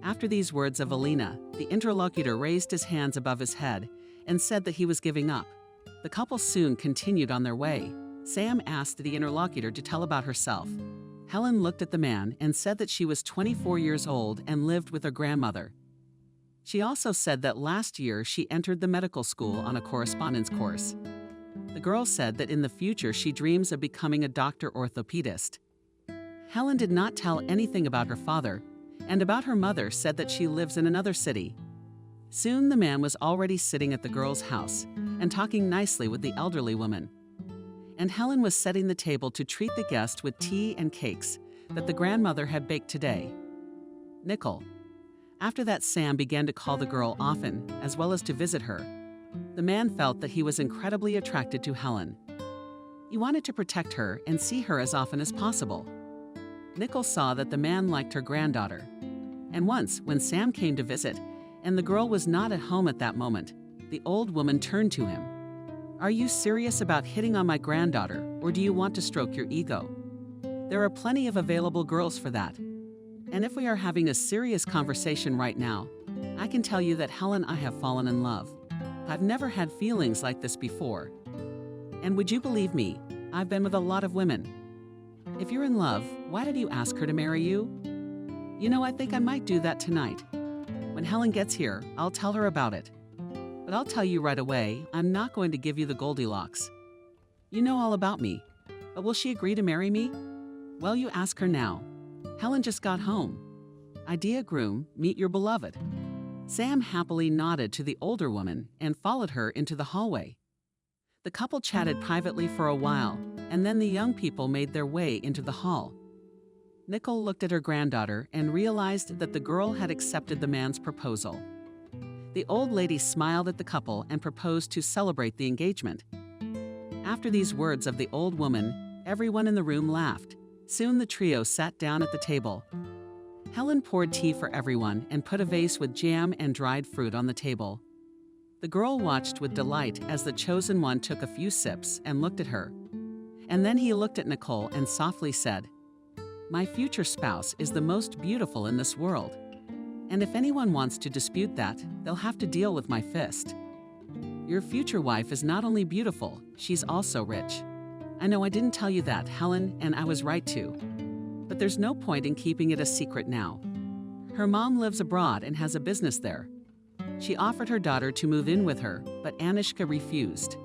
After these words of Alina, the interlocutor raised his hands above his head and said that he was giving up. The couple soon continued on their way. Sam asked the interlocutor to tell about herself. Helen looked at the man and said that she was 24 years old and lived with her grandmother. She also said that last year she entered the medical school on a correspondence course. The girl said that in the future she dreams of becoming a doctor orthopedist. Helen did not tell anything about her father, and about her mother said that she lives in another city. Soon the man was already sitting at the girl's house and talking nicely with the elderly woman. And Helen was setting the table to treat the guest with tea and cakes that the grandmother had baked today. Nickel. After that, Sam began to call the girl often, as well as to visit her. The man felt that he was incredibly attracted to Helen. He wanted to protect her and see her as often as possible. Nickel saw that the man liked her granddaughter. And once, when Sam came to visit, and the girl was not at home at that moment, the old woman turned to him. "Are you serious about hitting on my granddaughter, or do you want to stroke your ego? There are plenty of available girls for that. And if we are having a serious conversation right now, I can tell you that Helen, I have fallen in love. I've never had feelings like this before. And would you believe me, I've been with a lot of women. If you're in love, why did you ask her to marry you? You know, I think I might do that tonight. When Helen gets here, I'll tell her about it. But I'll tell you right away, I'm not going to give you the Goldilocks. You know all about me, but will she agree to marry me? Well, you ask her now. Helen just got home. Idea groom, meet your beloved." Sam happily nodded to the older woman and followed her into the hallway. The couple chatted privately for a while, and then the young people made their way into the hall. Nickel looked at her granddaughter and realized that the girl had accepted the man's proposal. The old lady smiled at the couple and proposed to celebrate the engagement. After these words of the old woman, everyone in the room laughed. Soon the trio sat down at the table. Helen poured tea for everyone and put a vase with jam and dried fruit on the table. The girl watched with delight as the chosen one took a few sips and looked at her. And then he looked at Nicole and softly said, "My future spouse is the most beautiful in this world. And if anyone wants to dispute that, they'll have to deal with my fist. Your future wife is not only beautiful, she's also rich. I know I didn't tell you that, Helen, and I was right to. But there's no point in keeping it a secret now. Her mom lives abroad and has a business there. She offered her daughter to move in with her, but Anishka refused.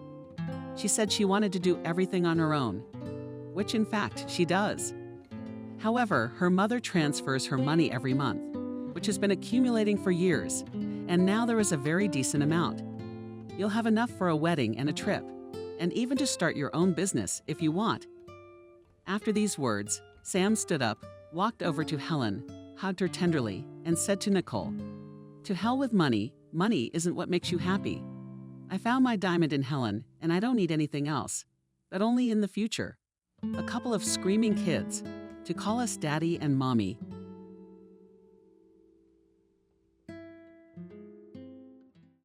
She said she wanted to do everything on her own, which in fact she does. However, her mother transfers her money every month, which has been accumulating for years, and now there is a very decent amount. You'll have enough for a wedding and a trip, and even to start your own business if you want." After these words, Sam stood up, walked over to Helen, hugged her tenderly, and said to Nicole, "To hell with money. Money isn't what makes you happy. I found my diamond in Helen, and I don't need anything else, but only in the future. A couple of screaming kids to call us daddy and mommy,